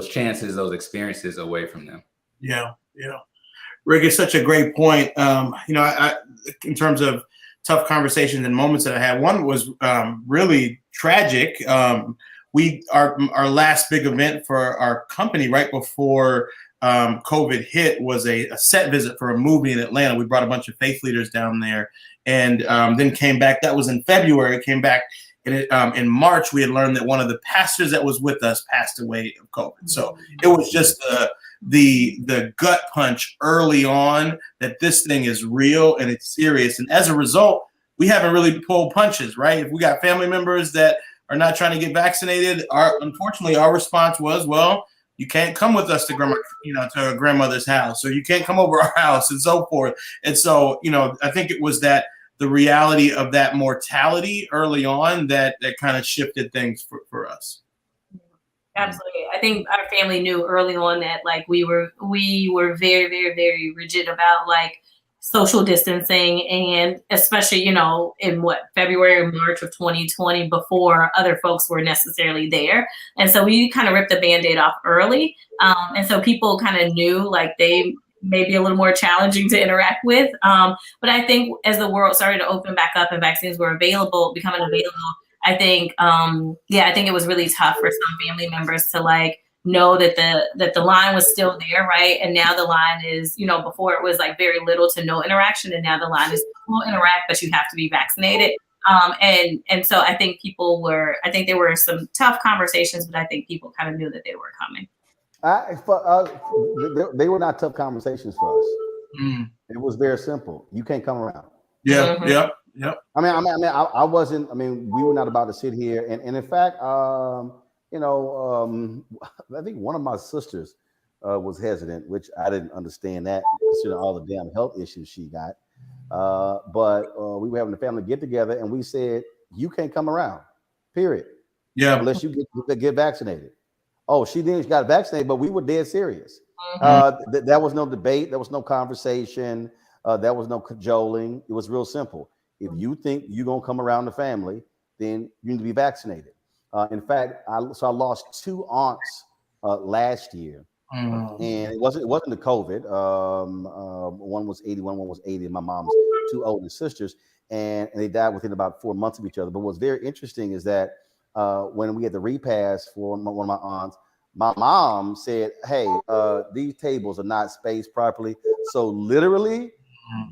chances, those experiences away from them. Yeah. Rick, it's such a great point. You know, I in terms of tough conversations and moments that I had, one was really tragic. Our last big event for our company right before COVID hit was a set visit for a movie in Atlanta. We brought a bunch of faith leaders down there, and then came back. That was in February. Came back in March. We had learned that one of the pastors that was with us passed away of COVID. So it was just the gut punch early on that this thing is real and it's serious. And as a result, we haven't really pulled punches, right? If we got family members that are not trying to get vaccinated, unfortunately, our response was, well, you can't come with us to to a grandmother's house, or you can't come over our house, and so forth. And so, you know, I think it was that the reality of that mortality early on that kind of shifted things for us. Absolutely. I think our family knew early on that like we were very, very, very rigid about like social distancing, and especially, you know, in February, March of 2020, before other folks were necessarily there. And so we kind of ripped the Band-Aid off early. And so people kind of knew like they may be a little more challenging to interact with. But I think as the world started to open back up and vaccines were becoming available, I think it was really tough for some family members to like know that the line was still there, right? And now the line is, you know, before it was like very little to no interaction, and now the line is we'll interact, but you have to be vaccinated. And so I think there were some tough conversations, but I think people kind of knew that they were coming. They were not tough conversations for us. It was very simple. You can't come around. Yeah. I mean, I wasn't. I mean, we were not about to sit here, and in fact, you know, I think one of my sisters was hesitant, which I didn't understand that, considering all the damn health issues she got. But we were having a family get together, and we said, "You can't come around, period. Yeah, unless you get vaccinated." Oh, she got vaccinated, but we were dead serious. There was no debate. There was no conversation. There was no cajoling. It was real simple. If you think you're going to come around the family, then you need to be vaccinated. In fact, I lost two aunts last year, and it wasn't the COVID. One was 81, one was 80. My mom's two older sisters, and they died within about 4 months of each other. But what's very interesting is that when we had the repast for one of my aunts, my mom said, "Hey, these tables are not spaced properly." So literally,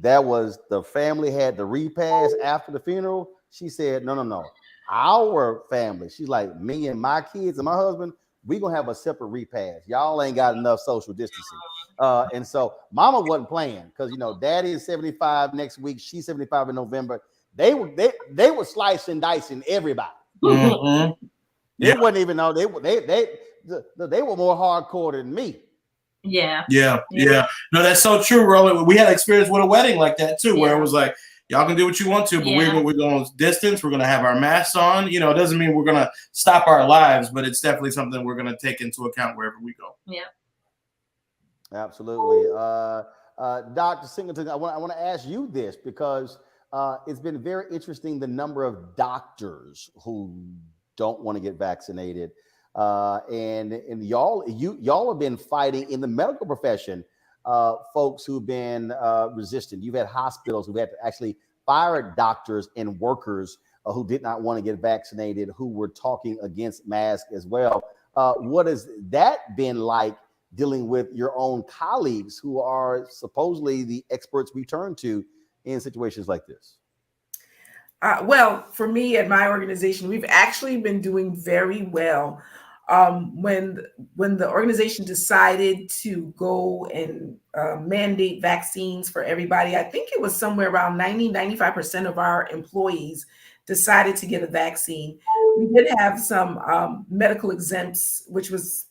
that was the family had the repast after the funeral. She said, no. Our family, she's like, me and my kids and my husband, we gonna have a separate repast. Y'all ain't got enough social distancing. And so mama wasn't playing because, you know, daddy is 75 next week. She's 75 in November. they were slicing, dicing everybody. Mm-hmm. They wouldn't even know they were more hardcore than me. Yeah. No, that's so true, Roland. We had experience with a wedding like that too, where it was like, y'all can do what you want to, but we're going to distance. We're going to have our masks on. You know, it doesn't mean we're going to stop our lives, but it's definitely something we're going to take into account wherever we go. Yeah. Absolutely. Dr. Singleton, I want to ask you this because it's been very interesting the number of doctors who don't want to get vaccinated. And y'all have been fighting in the medical profession, folks who've been resistant. You've had hospitals who've had to actually fire doctors and workers who did not want to get vaccinated, who were talking against masks as well. What has that been like dealing with your own colleagues who are supposedly the experts we turn to in situations like this? Well, for me at my organization, we've actually been doing very well. When the organization decided to go and mandate vaccines for everybody, I think it was somewhere around 95% of our employees decided to get a vaccine. We did have some medical exempts, which was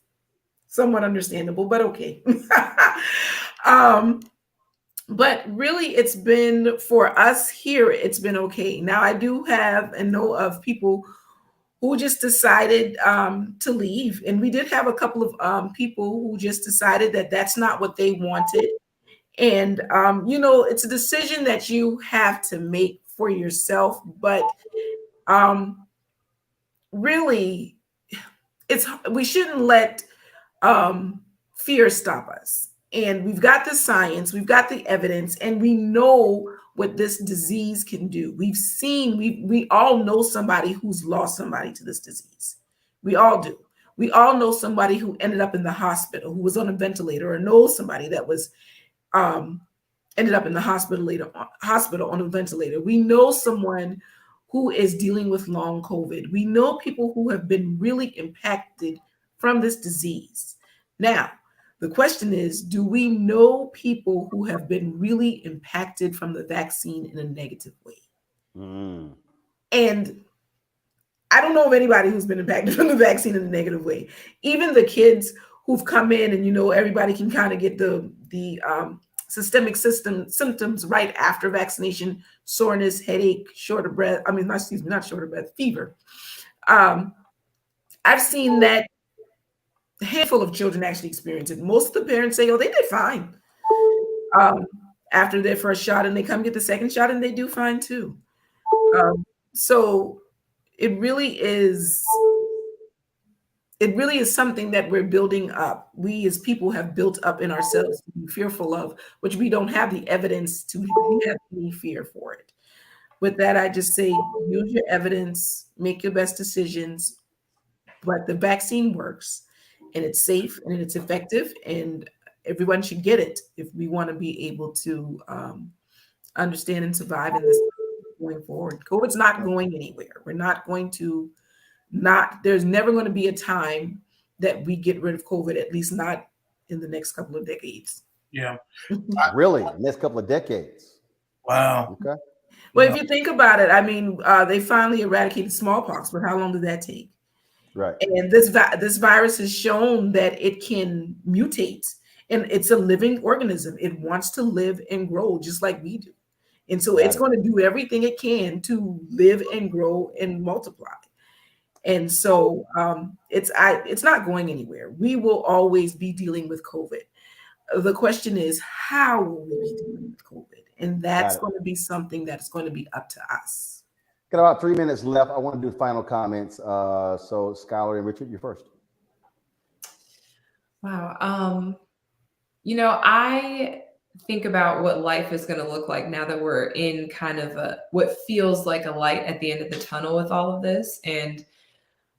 somewhat understandable, but okay. But really, it's been, for us here, it's been okay. Now, I do have and know of people who just decided to leave. And we did have a couple of people who just decided that that's not what they wanted. And, you know, it's a decision that you have to make for yourself. But really, we shouldn't let fear stop us. And we've got the science, we've got the evidence, and we know what this disease can do. We've seen, we all know somebody who's lost somebody to this disease. We all do. We all know somebody who ended up in the hospital, who was on a ventilator, or know somebody that was ended up in the hospital on a ventilator. We know someone who is dealing with long COVID. We know people who have been really impacted from this disease. Now, the question is, do we know people who have been really impacted from the vaccine in a negative way? And I don't know of anybody who's been impacted from the vaccine in a negative way. Even the kids who've come in and, you know, everybody can kind of get the systemic symptoms right after vaccination: soreness, headache, short of breath. I mean, not short of breath, fever. I've seen that a handful of children actually experience it. Most of the parents say, oh, they did fine after their first shot, and they come get the second shot and they do fine too. So it really is something that we're building up. We as people have built up in ourselves to be fearful of, which we don't have the evidence to have any fear for it. With that, I just say, use your evidence, make your best decisions. But the vaccine works, and it's safe, and it's effective, and everyone should get it if we want to be able to understand and survive in this going forward. COVID's not going anywhere. We're not going to there's never going to be a time that we get rid of COVID, at least not in the next couple of decades. Yeah. Really? Next couple of decades? Wow. Okay. Well, if you think about it, I mean, they finally eradicated smallpox, but how long did that take? Right. And this virus has shown that it can mutate, and it's a living organism. It wants to live and grow just like we do. And so it's going to do everything it can to live and grow and multiply. And so it's not going anywhere. We will always be dealing with COVID. The question is, how will we be dealing with COVID? And that's going to be something that's going to be up to us. Got about 3 minutes left. I want to do final comments. So Skylar and Richard, you're first. Wow. You know, I think about what life is going to look like now that we're in kind of what feels like a light at the end of the tunnel with all of this. And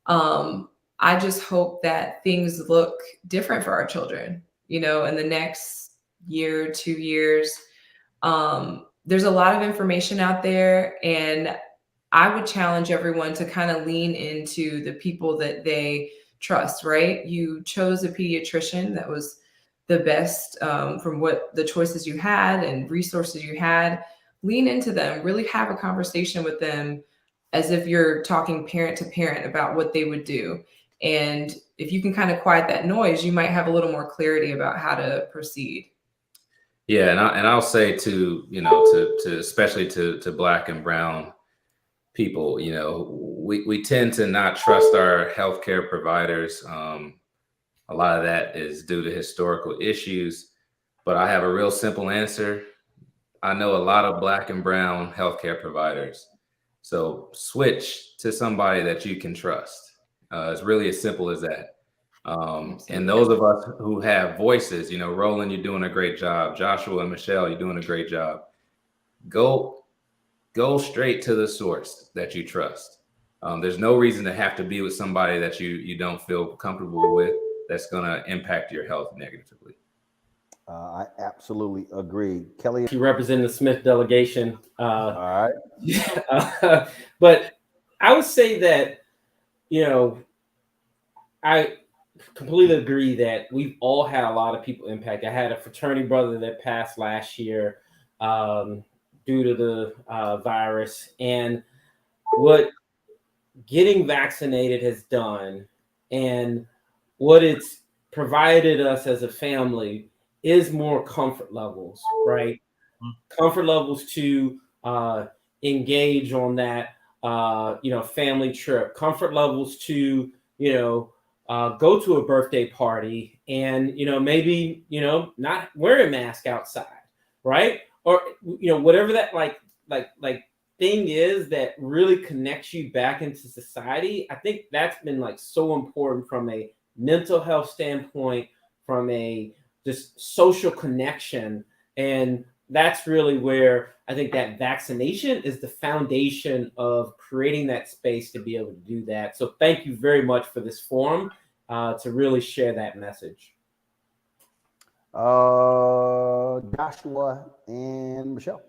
I just hope that things look different for our children, you know, in the next year, 2 years. There's a lot of information out there, and I would challenge everyone to kind of lean into the people that they trust, right? You chose a pediatrician that was the best from what the choices you had and resources you had. lean into them, really have a conversation with them as if you're talking parent to parent about what they would do. And if you can kind of quiet that noise, you might have a little more clarity about how to proceed. Yeah, and I'll say to, you know, to especially to Black and brown people, you know, we tend to not trust our healthcare providers. A lot of that is due to historical issues, but I have a real simple answer. I know a lot of Black and brown healthcare providers. So switch to somebody that you can trust. It's really as simple as that. And those of us who have voices, you know, Roland, you're doing a great job. Joshua and Michelle, you're doing a great job. Go straight to the source that you trust. There's no reason to have to be with somebody that you don't feel comfortable with, that's going to impact your health negatively. I absolutely agree. Kelly? You represent the Smith delegation. All right. But I would say that, you know, I completely agree that we've all had a lot of people impacted. I had a fraternity brother that passed last year due to the virus. And what getting vaccinated has done and what it's provided us as a family is more comfort levels, right? Comfort levels to engage on that, you know, family trip. Comfort levels to, you know, go to a birthday party and, you know, maybe, you know, not wear a mask outside, right? Or, you know, whatever that like thing is that really connects you back into society. I think that's been like so important from a mental health standpoint, from a just social connection. And that's really where I think that vaccination is the foundation of creating that space to be able to do that. So thank you very much for this forum to really share that message. Joshua and Michelle.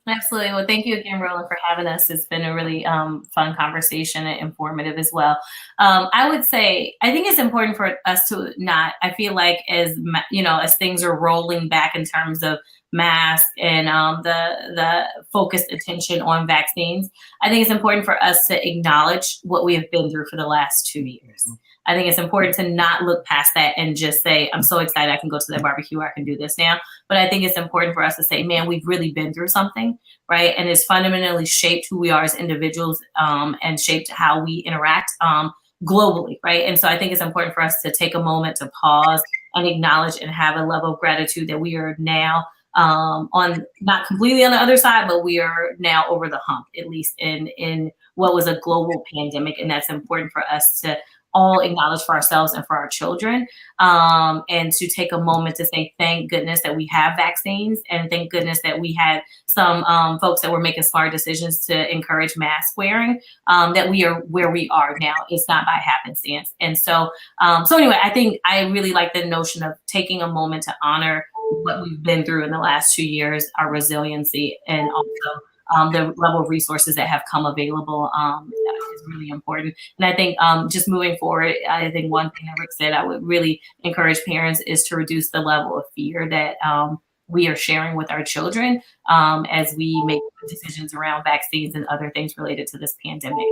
Absolutely. Well, thank you again, Roland, for having us. It's been a really fun conversation and informative as well. I would say, I think it's important for us to not, I feel like as, you know, as things are rolling back in terms of masks and the focused attention on vaccines, I think it's important for us to acknowledge what we have been through for the last 2 years. I think it's important to not look past that and just say, I'm so excited I can go to the barbecue, I can do this now. But I think it's important for us to say, man, we've really been through something, right? And it's fundamentally shaped who we are as individuals and shaped how we interact globally, right? And so I think it's important for us to take a moment to pause and acknowledge and have a level of gratitude that we are now on, not completely on the other side, but we are now over the hump, at least in what was a global pandemic. And that's important for us to all acknowledge for ourselves and for our children, and to take a moment to say, thank goodness that we have vaccines, and thank goodness that we had some folks that were making smart decisions to encourage mask wearing, that we are where we are now. It's not by happenstance. And so anyway, I think I really like the notion of taking a moment to honor what we've been through in the last 2 years, our resiliency, and also the level of resources that have come available is really important. And I think just moving forward, I think one thing that Rick said, I would really encourage parents is to reduce the level of fear that we are sharing with our children as we make decisions around vaccines and other things related to this pandemic.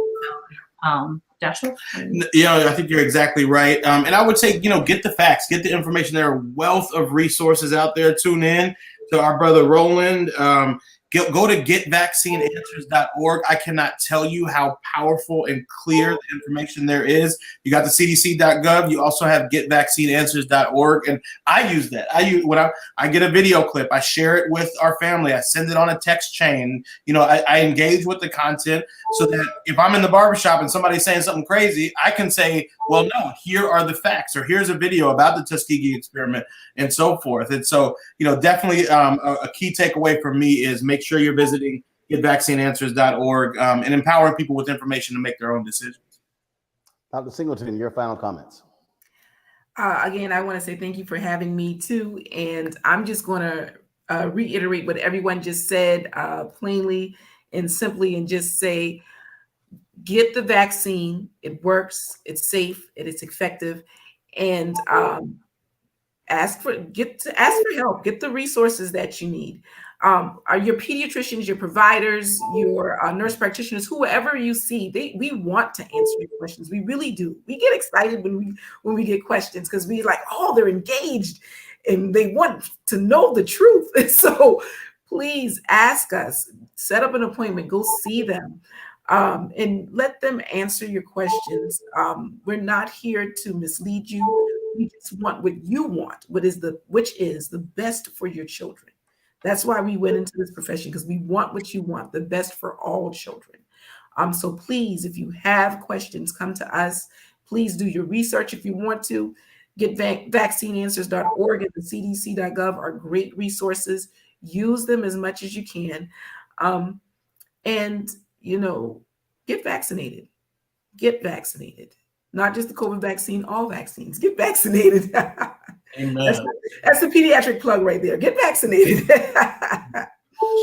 So, Joshua? You know, I think you're exactly right. And I would say, you know, get the facts, get the information. There are a wealth of resources out there. Tune in to our brother Roland. Go to getvaccineanswers.org. I cannot tell you how powerful and clear the information there is. You got the cdc.gov. You also have getvaccineanswers.org. And I use that. When I get a video clip, I share it with our family. I send it on a text chain. You know, I engage with the content so that if I'm in the barbershop and somebody's saying something crazy, I can say, well, no, here are the facts, or here's a video about the Tuskegee experiment, and so forth. And so, you know, definitely a key takeaway for me is make sure you're visiting getvaccineanswers.org and empowering people with information to make their own decisions. Dr. Singleton, your final comments. Again, I want to say thank you for having me too. And I'm just going to reiterate what everyone just said plainly and simply, and just say, get the vaccine. It works. It's safe. It is effective. And ask for help. Get the resources that you need. Are your pediatricians, your providers, your nurse practitioners, whoever you see, we want to answer your questions. We really do. We get excited when we get questions because we like, oh, they're engaged and they want to know the truth. And so please ask us, set up an appointment, go see them, and let them answer your questions. We're not here to mislead you. We just want what you want, which is the best for your children. That's why we went into this profession, because we want what you want, the best for all children. So please, if you have questions, come to us. Please do your research if you want to. Get vaccineanswers.org and the cdc.gov are great resources. Use them as much as you can. And, get vaccinated. Get vaccinated. Not just the COVID vaccine, all vaccines. Get vaccinated. Amen. That's the pediatric plug right there. Get vaccinated.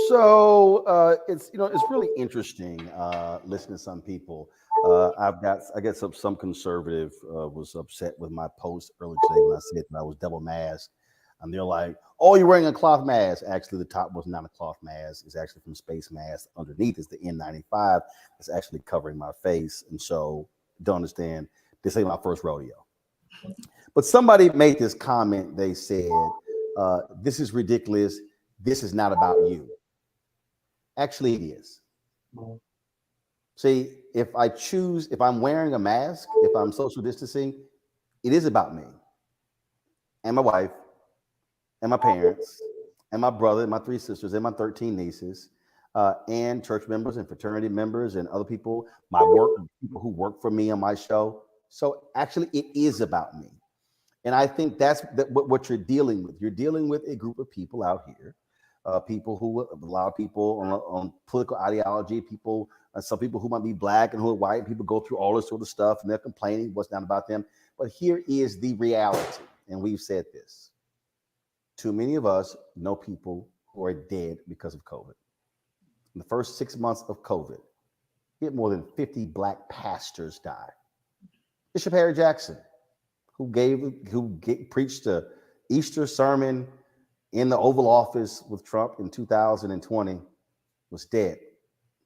So it's really interesting listening to some people. I guess some conservative was upset with my post earlier today when I said that I was double masked, and they're like, "Oh, you're wearing a cloth mask." Actually, the top was not a cloth mask; it's actually from space mask. Underneath is the N95. It's actually covering my face, and so don't understand. This ain't my first rodeo. But somebody made this comment. They said, "This is ridiculous. This is not about you." Actually, it is. See, if I'm wearing a mask, if I'm social distancing, it is about me and my wife and my parents and my brother and my 3 sisters and my 13 nieces and church members and fraternity members and other people, my work, people who work for me on my show. So actually, it is about me. And I think that's what you're dealing with. You're dealing with a group of people out here, people who, a lot of people on political ideology, people, some people who might be black and who are white, people go through all this sort of stuff and they're complaining what's not about them. But here is the reality. And we've said this. Too many of us know people who are dead because of COVID. In the first 6 months of COVID, we had more than 50 black pastors die. Bishop Harry Jackson, who preached the Easter sermon in the Oval Office with Trump in 2020, was dead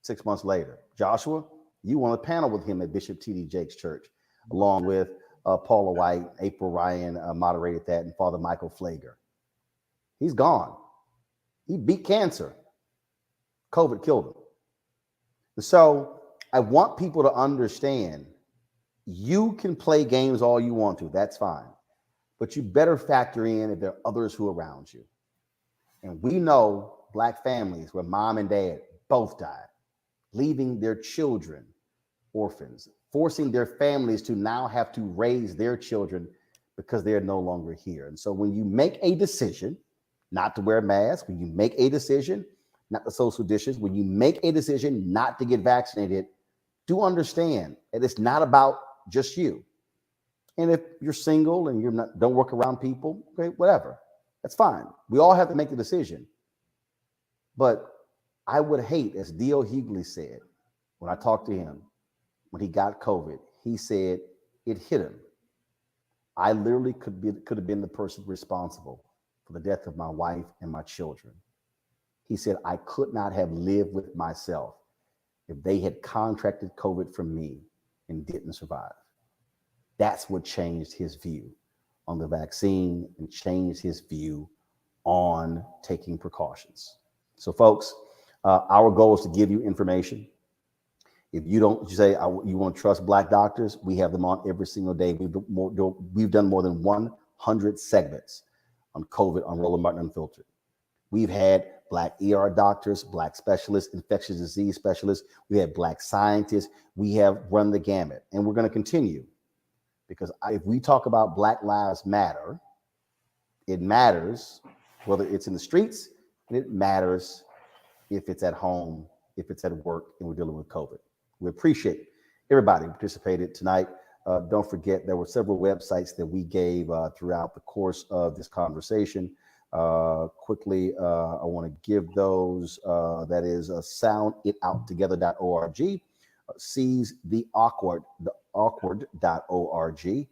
6 months later. Joshua, you were on a panel with him at Bishop T.D. Jakes' church, along with Paula White, April Ryan moderated that, and Father Michael Flager. He's gone. He beat cancer. COVID killed him. And so I want people to understand, you can play games all you want to. That's fine. But you better factor in if there are others who are around you. And we know black families where mom and dad both died, leaving their children orphans, forcing their families to now have to raise their children because they're no longer here. And so when you make a decision not to wear a mask, when you make a decision not to social distance, when you make a decision not to get vaccinated, do understand that it's not about just you. And if you're single and don't work around people, okay, whatever, that's fine. We all have to make the decision. But I would hate, as D.O. Hughley said, when I talked to him, when he got COVID, he said it hit him. I literally could have been the person responsible for the death of my wife and my children. He said, I could not have lived with myself if they had contracted COVID from me and didn't survive. That's what changed his view on the vaccine and changed his view on taking precautions. So folks, our goal is to give you information. If you don't say you want to trust black doctors, we have them on every single day. We've done more than 100 segments on COVID on Roland Martin Unfiltered. We've had black ER doctors, black specialists, infectious disease specialists. We had black scientists. We have run the gamut, and we're going to continue, because if we talk about Black Lives Matter, it matters whether it's in the streets, and it matters if it's at home, if it's at work, and we're dealing with COVID. We appreciate everybody who participated tonight. Don't forget, there were several websites that we gave throughout the course of this conversation. Quickly, I want to give those. That is sounditouttogether.org, seiztheawkward.org,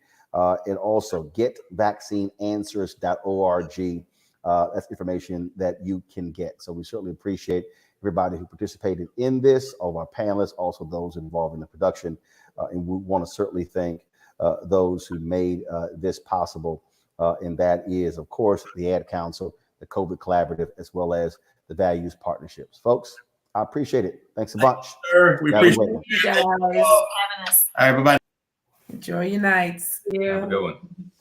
and also getvaccineanswers.org. that's information that you can get. So we certainly appreciate everybody who participated in this, all of our panelists, also those involved in the production. And we want to certainly thank those who made this possible. And that is, of course, the Ad Council, the COVID Collaborative, as well as the Values Partnerships. Folks, I appreciate it. Thanks a bunch. Sir, we appreciate You guys. All right, bye-bye. Enjoy your nights. Have a good one.